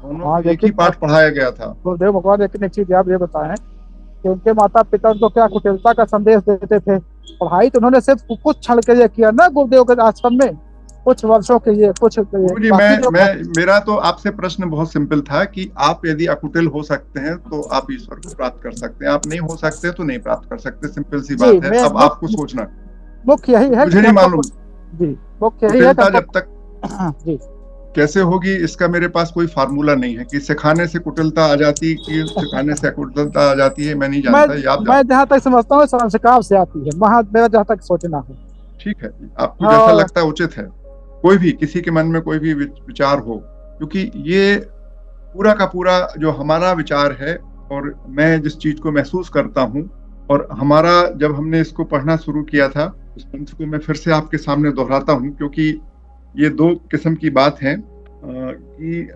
दोनों हाँ, को एक ही लेकिन पाठ पढ़ाया गया था। गुरुदेव भगवान, लेकिन एक चीज आप ये बताएं कि उनके माता पिता उनको क्या कुटिलता का संदेश देते थे? पढ़ाई तो उन्होंने सिर्फ कुछ क्षण के लिए किया ना, गुरुदेव के आश्रम में, कुछ वर्षों के लिए, कुछ के लिए। जी, बाकी जो मेरा तो आपसे प्रश्न बहुत सिंपल था कि आप यदि अकुटिल हो सकते हैं तो आप ईश्वर को प्राप्त कर सकते हैं, आप नहीं हो सकते तो नहीं प्राप्त कर सकते। सिंपल सी जी, बात है। मैं अब आपको सोचना। मुख्य यही है मुझे कि नहीं हमको मालूम जी, मुख्य यही है कि कुटिलता हमको जब तक जी। कैसे होगी इसका मेरे पास कोई फार्मूला नहीं है कि सिखाने से कुटिलता आ जाती कि सिखाने से अकुटिलता आ जाती है। मैं नहीं मैं जानता, ये आप मैं जानते जहाँ तक समझता हूँ संस्कार से आती है, वहाँ मेरा जहाँ तक सोचना है। हैं। ठीक है, आपको जैसा हाँ, लगता है उचित है। कोई भी किसी के मन में कोई भी विचार हो, क्योंकि ये पूरा का पूरा जो हमारा विचार है और मैं जिस चीज को महसूस करता हूँ, और हमारा जब हमने इसको पढ़ना शुरू किया था, उस मंत्र को मैं फिर से आपके सामने दोहराता हूँ, क्योंकि ये दो किस्म की बात है कि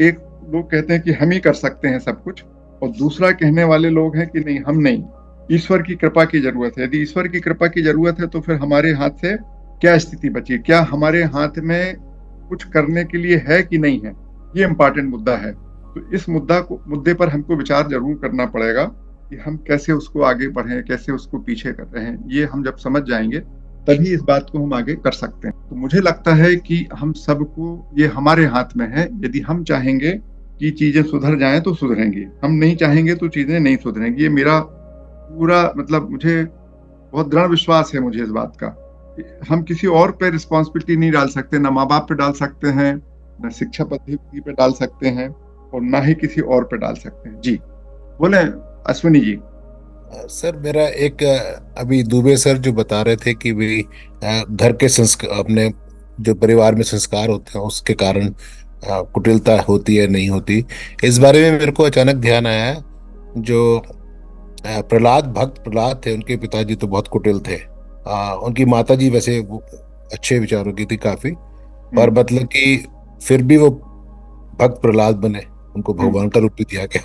एक लोग कहते हैं कि हम ही कर सकते हैं सब कुछ, और दूसरा कहने वाले लोग हैं कि नहीं, हम नहीं, ईश्वर की कृपा की जरूरत है। यदि ईश्वर की कृपा की जरूरत है तो फिर हमारे हाथ से क्या स्थिति बची, क्या हमारे हाथ में कुछ करने के लिए है कि नहीं है, ये इंपॉर्टेंट मुद्दा है। तो इस मुद्दे पर हमको विचार जरूर करना पड़ेगा कि हम कैसे उसको आगे बढ़ें, कैसे उसको पीछे कर रहे हैं। ये हम जब समझ जाएंगे तभी इस बात को हम आगे कर सकते हैं। तो मुझे लगता है कि हम सबको ये हमारे हाथ में है। यदि हम चाहेंगे कि चीजें सुधर जाएं तो सुधरेंगी, हम नहीं चाहेंगे तो चीजें नहीं सुधरेंगी। ये मेरा पूरा मतलब, मुझे बहुत दृढ़ विश्वास है मुझे इस बात का। हम किसी और पे रिस्पॉन्सिबिलिटी नहीं डाल सकते, ना माँ बाप पे डाल सकते हैं, ना शिक्षा पद्धति पे डाल सकते हैं, और ना ही किसी और पे डाल सकते हैं। जी बोले अश्विनी जी। सर, मेरा एक अभी दुबे सर जो बता रहे थे कि भी घर के संस्कार, अपने जो परिवार में संस्कार होते हैं उसके कारण कुटिलता होती है नहीं होती, इस बारे में मेरे को अचानक ध्यान आया है। जो भक्त प्रहलाद थे, उनके पिताजी तो बहुत कुटिल थे। उनकी माता जी वैसे वो अच्छे विचारों की थी काफी, पर हम्म, मतलब कि फिर भी वो भक्त प्रहलाद बने, उनको हम्म, भगवान का रूप भी दिया गया।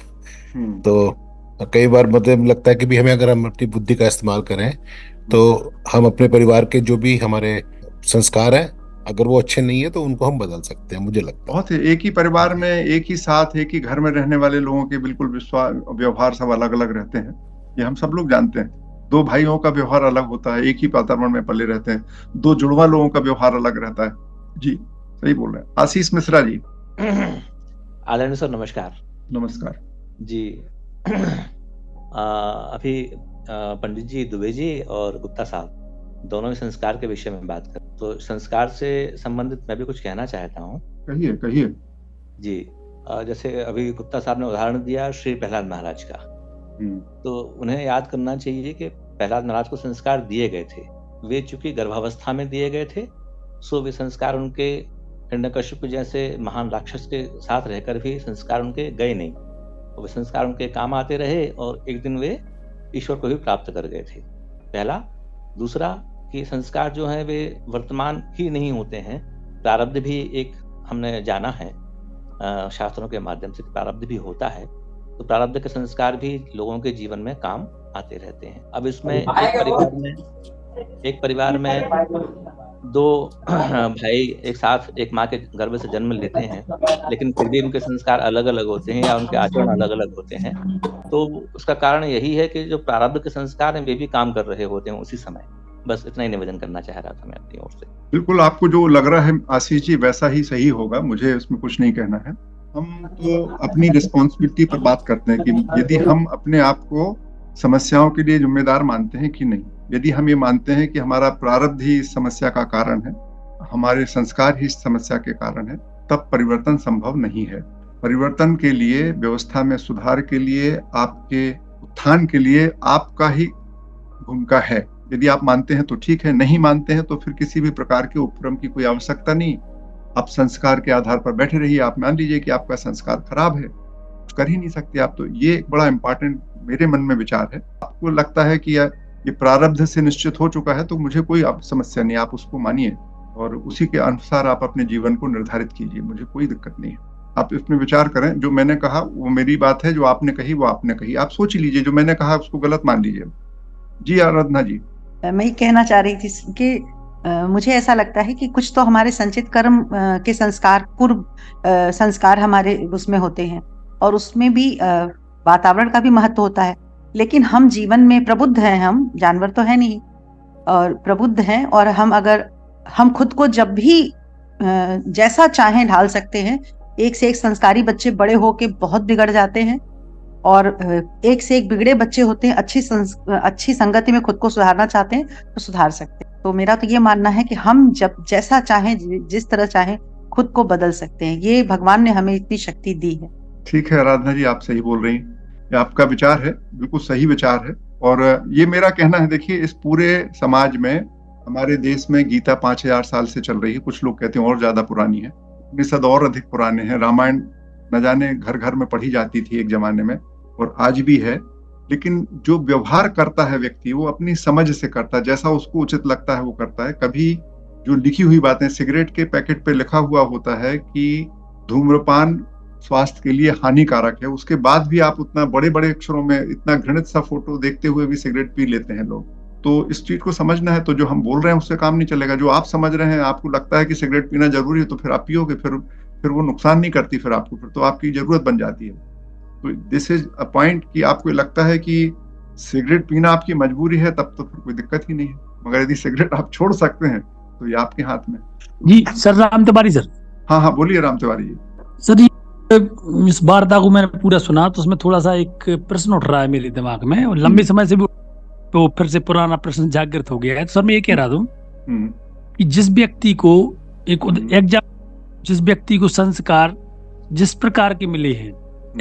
हम्म, तो कई बार मतलब लगता है कि भी हमें, अगर हम अपनी बुद्धि का इस्तेमाल करें तो हम्म। हम अपने परिवार के जो भी हमारे संस्कार हैं, अगर वो अच्छे नहीं है तो उनको हम बदल सकते हैं, मुझे लगता है। बहुत है, एक ही परिवार में, एक ही साथ, एक ही घर में रहने वाले लोगों के बिल्कुल विश्वास व्यवहार सब अलग अलग रहते हैं। ये हम सब लोग जानते हैं। दो भाइयों का व्यवहार अलग होता है, एक ही वातावरण में पले रहते हैं। दो जुड़वा लोगों का व्यवहार अलग रहता है। जी सही बोल रहे हैं। आशीष मिश्रा जी। आदरणीय सर, नमस्कार। नमस्कार जी। अभी पंडित जी, दुबे जी और गुप्ता साहब दोनों ही संस्कार के विषय में बात कर, तो संस्कार से संबंधित मैं भी कुछ कहना चाहता हूँ। कहिए कहिए। जी। जैसे अभी गुप्ता साहब ने उदाहरण दिया श्री प्रहलाद महाराज का, तो उन्हें याद करना चाहिए कि प्रहलाद महाराज को संस्कार दिए गए थे। वे चूंकि गर्भावस्था में दिए गए थे, सो वे संस्कार उनके हिरण्यकशिपु जैसे महान राक्षस के साथ रहकर भी संस्कार उनके गए नहीं। वे संस्कार उनके काम आते रहे और एक दिन वे ईश्वर को भी प्राप्त कर गए थे, पहला। दूसरा कि संस्कार जो है वे वर्तमान ही नहीं होते हैं, प्रारब्ध भी एक हमने जाना है शास्त्रों के माध्यम से, प्रारब्ध भी होता है। तो प्रारब्ध के संस्कार भी लोगों के जीवन में काम आते रहते हैं। अब इसमें एक परिवार में दो भाई एक साथ एक माँ के गर्भ से जन्म लेते हैं, लेकिन फिर भी उनके संस्कार अलग अलग होते हैं या उनके आचरण अलग अलग होते हैं, तो उसका कारण यही है कि जो प्रारब्ध के संस्कार हैं वे भी काम कर रहे होते हैं उसी समय। बस इतना ही निवेदन करना चाह रहा था मैं अपनी ओर से। बिल्कुल, आपको जो लग रहा है आशीष जी वैसा ही सही होगा, मुझे उसमें कुछ नहीं कहना है। हम तो अपनी रिस्पॉन्सिबिलिटी पर बात करते हैं कि यदि हम अपने आप को समस्याओं के लिए जिम्मेदार मानते हैं कि नहीं। यदि हम ये मानते हैं कि हमारा प्रारब्ध ही इस समस्या का कारण है, हमारे संस्कार ही इस समस्या के कारण है, तब परिवर्तन संभव नहीं है। परिवर्तन के लिए, व्यवस्था में सुधार के लिए, आपके उत्थान के लिए आपका ही भूमिका है। यदि आप मानते हैं तो ठीक है, नहीं मानते हैं तो फिर किसी भी प्रकार के उपक्रम की कोई आवश्यकता नहीं। आप संस्कार के आधार पर बैठे रहिए। आप मान लीजिए कि आपका संस्कार खराब है, कुछ कर ही नहीं सकते आप, तो ये एक बड़ा इंपॉर्टेंट मेरे मन में विचार है। आपको लगता है कि ये प्रारब्ध से निश्चित हो चुका है तो मुझे कोई समस्या नहीं, आप उसको मानिए और उसी के अनुसार आप अपने जीवन को निर्धारित कीजिए, मुझे कोई दिक्कत नहीं है। आप इसमें विचार करें, जो मैंने कहा वो मेरी बात है, जो आपने कही वो आपने कही। आप सोच लीजिए, जो मैंने कहा उसको गलत मान लीजिए। जी आराधना जी। मैं ये कहना चाह रही थी कि मुझे ऐसा लगता है कि कुछ तो हमारे संचित कर्म के संस्कार, पूर्व संस्कार हमारे उसमें होते हैं और उसमें भी वातावरण का भी महत्व होता है। लेकिन हम जीवन में प्रबुद्ध हैं, हम जानवर तो है नहीं और प्रबुद्ध हैं, और हम खुद को जब भी जैसा चाहें ढाल सकते हैं। एक से एक संस्कारी बच्चे बड़े होके बहुत बिगड़ जाते हैं और एक से एक बिगड़े बच्चे होते हैं, अच्छी संगति में खुद को सुधारना चाहते हैं तो सुधार सकते हैं। तो मेरा तो ये मानना है कि हम जब जैसा चाहें, जिस तरह चाहें, खुद को बदल सकते हैं। ये भगवान ने हमें इतनी शक्ति दी है। ठीक है आराधना जी, आप सही बोल रही हैं, ये आपका विचार है, बिल्कुल सही विचार है। और ये मेरा कहना है, देखिए इस पूरे समाज में, हमारे देश में गीता 5000 साल से चल रही है, कुछ लोग कहते हैं और ज्यादा पुरानी है, उपनिषद और अधिक पुराने हैं, रामायण न जाने घर घर में पढ़ी जाती थी एक जमाने में और आज भी है। लेकिन जो व्यवहार करता है व्यक्ति, वो अपनी समझ से करता है, जैसा उसको उचित लगता है वो करता है। कभी जो लिखी हुई बातें, सिगरेट के पैकेट पे लिखा हुआ होता है कि धूम्रपान स्वास्थ्य के लिए हानिकारक है, उसके बाद भी आप उतना बड़े बड़े अक्षरों में इतना घृणित सा फोटो देखते हुए भी सिगरेट पी लेते हैं लोग। तो इस चीज को समझना है। तो जो हम बोल रहे हैं उससे काम नहीं चलेगा। जो आप समझ रहे हैं, आपको लगता है कि सिगरेट पीना जरूरी है, तो फिर आप पियोगे, फिर वो नुकसान नहीं करती, फिर आपको, फिर तो आपकी जरूरत बन जाती है। तो दिस इज अ पॉइंट कि आपको लगता है कि सिगरेट पीना आपकी मजबूरी है, तब तो फिर कोई दिक्कत ही नहीं है। मगर यदि सिगरेट आप छोड़ सकते हैं तो ये आपके हाथ में। जी सर, राम तिवारी सर। हाँ, बोलिए राम तिवारी जी। सर, इस वार्ता को मैंने पूरा सुना तो उसमें थोड़ा सा एक प्रश्न उठ रहा है मेरे दिमाग में, और लंबे समय से भी तो फिर से पुराना प्रश्न जागृत हो गया है। तो सर मैं ये कह रहा हूँ कि जिस व्यक्ति को जिस व्यक्ति को संस्कार जिस प्रकार के मिले हैं,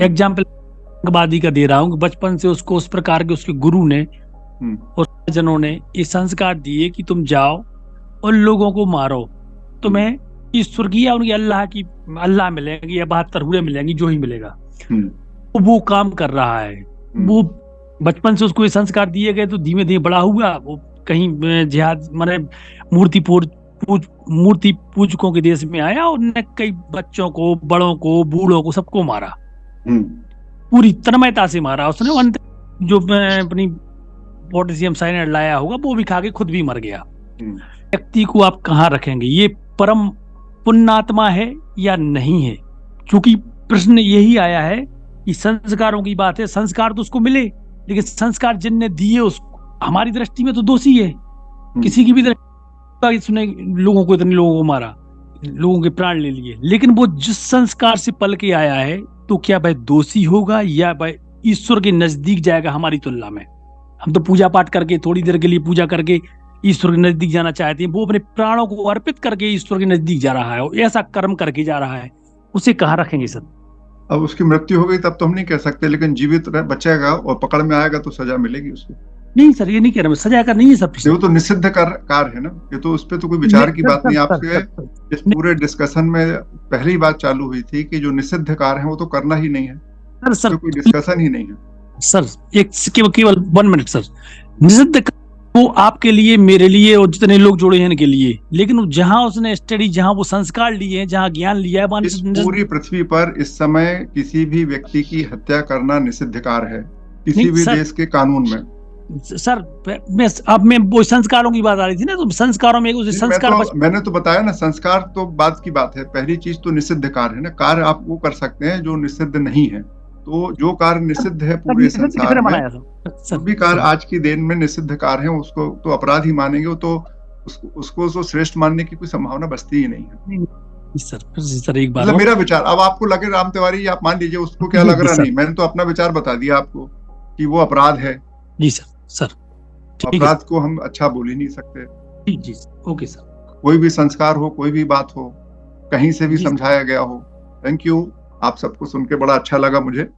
एग्जाम्पल आतंकवादी का दे रहा हूँ, बचपन से उसको उस प्रकार के उसके गुरु ने और जनों ने ये संस्कार दिए कि तुम जाओ और लोगों को मारो, तुम्हें ईश्वर की या उनकी अल्लाह मिलेंगी या 72 हुए मिलेंगी, जो ही मिलेगा। तो वो काम कर रहा है। वो बचपन से उसको ये संस्कार दिए गए, तो धीमे धीमे बड़ा हुआ, वो कहीं जिहाद माने मूर्ति पूजकों के देश में आया और ने कई बच्चों को, बड़ों को, बूढ़ों को, सबको मारा, पूरी तन्मयता से मारा उसने। अंत जो अपनी पोटेशियम साइनाइड लाया होगा वो भी खा के खुद भी मर गया। व्यक्ति को आप कहाँ रखेंगे? ये परम पुण्यात्मा है या नहीं है? क्योंकि प्रश्न यही आया है कि संस्कारों की बात है, संस्कार तो उसको मिले, लेकिन संस्कार जिनने दिए उसको हमारी दृष्टि में तो दोषी है। किसी की भी दृष्टि, इसने लोगों को, इतने लोगों को मारा, लोगों के प्राण ले लिए, लेकिन वो जिस संस्कार से पल के आया है, तो क्या वह दोषी होगा या वह ईश्वर के नजदीक जाएगा? हमारी तुलना में हम तो पूजा पाठ करके, थोड़ी देर के लिए पूजा करके ईश्वर के नजदीक जाना चाहते हैं। वो अपने प्राणों को अर्पित करके ईश्वर के नजदीक जा रहा है और ऐसा कर्म करके जा रहा है, उसे कहाँ रखेंगे सर? अब उसकी मृत्यु हो गई तब तो हम नहीं कह सकते, लेकिन जीवित बचेगा और पकड़ में आएगा तो सजा मिलेगी उसको। नहीं सर, ये नहीं कह रहा मैं, सजा का नहीं है सब। वो तो निषिद्ध कार है ना, ये तो उस पर तो कोई विचार की बात नहीं। आपसे इस पूरे डिस्कशन में पहली बात चालू हुई थी कि जो निषिद्ध कार है वो तो करना ही नहीं है सर, कोई डिस्कशन ही नहीं है सर। एक केवल 1 मिनट सर। निषिद्ध वो आपके लिए, मेरे लिए और जितने लोग जुड़े हैं इनके लिए, लेकिन जहां उसने स्टडी, जहां वो संस्कार लिए हैं, जहां ज्ञान लिया है, इस पूरी पृथ्वी पर इस समय किसी भी व्यक्ति की हत्या करना निषिद्ध कार्य है, किसी भी देश के कानून में। सर मैं वो संस्कारों की बात आ रही थी ना, तो संस्कारों में उसे संस्कार मैंने तो बताया ना, संस्कार तो बाद की बात है। पहली चीज तो निषिद्ध कार्य है ना, कार्य आप वो कर सकते हैं जो निषिद्ध नहीं है। तो जो कार्य निषिद्ध है पूरे संसार में, जो भी कार्य आज की दिन में निषिद्ध कार्य है, उसको तो अपराध ही मानेंगे। तो उसको तो श्रेष्ठ मानने की कोई संभावना बचती ही नहीं है। सर एक बार मतलब मेरा विचार, अब आपको लगे राम तिवारी आप मान लीजिए, उसको क्या लग रहा नहीं, मैंने तो अपना विचार बता दिया आपको कि वो अपराध है। जी सर अपराध को हम अच्छा बोल ही नहीं सकते। जी ओके सर। कोई भी संस्कार हो, कोई भी बात हो, कहीं से भी समझाया गया हो। थैंक यू, आप सबको सुन के बड़ा अच्छा लगा मुझे।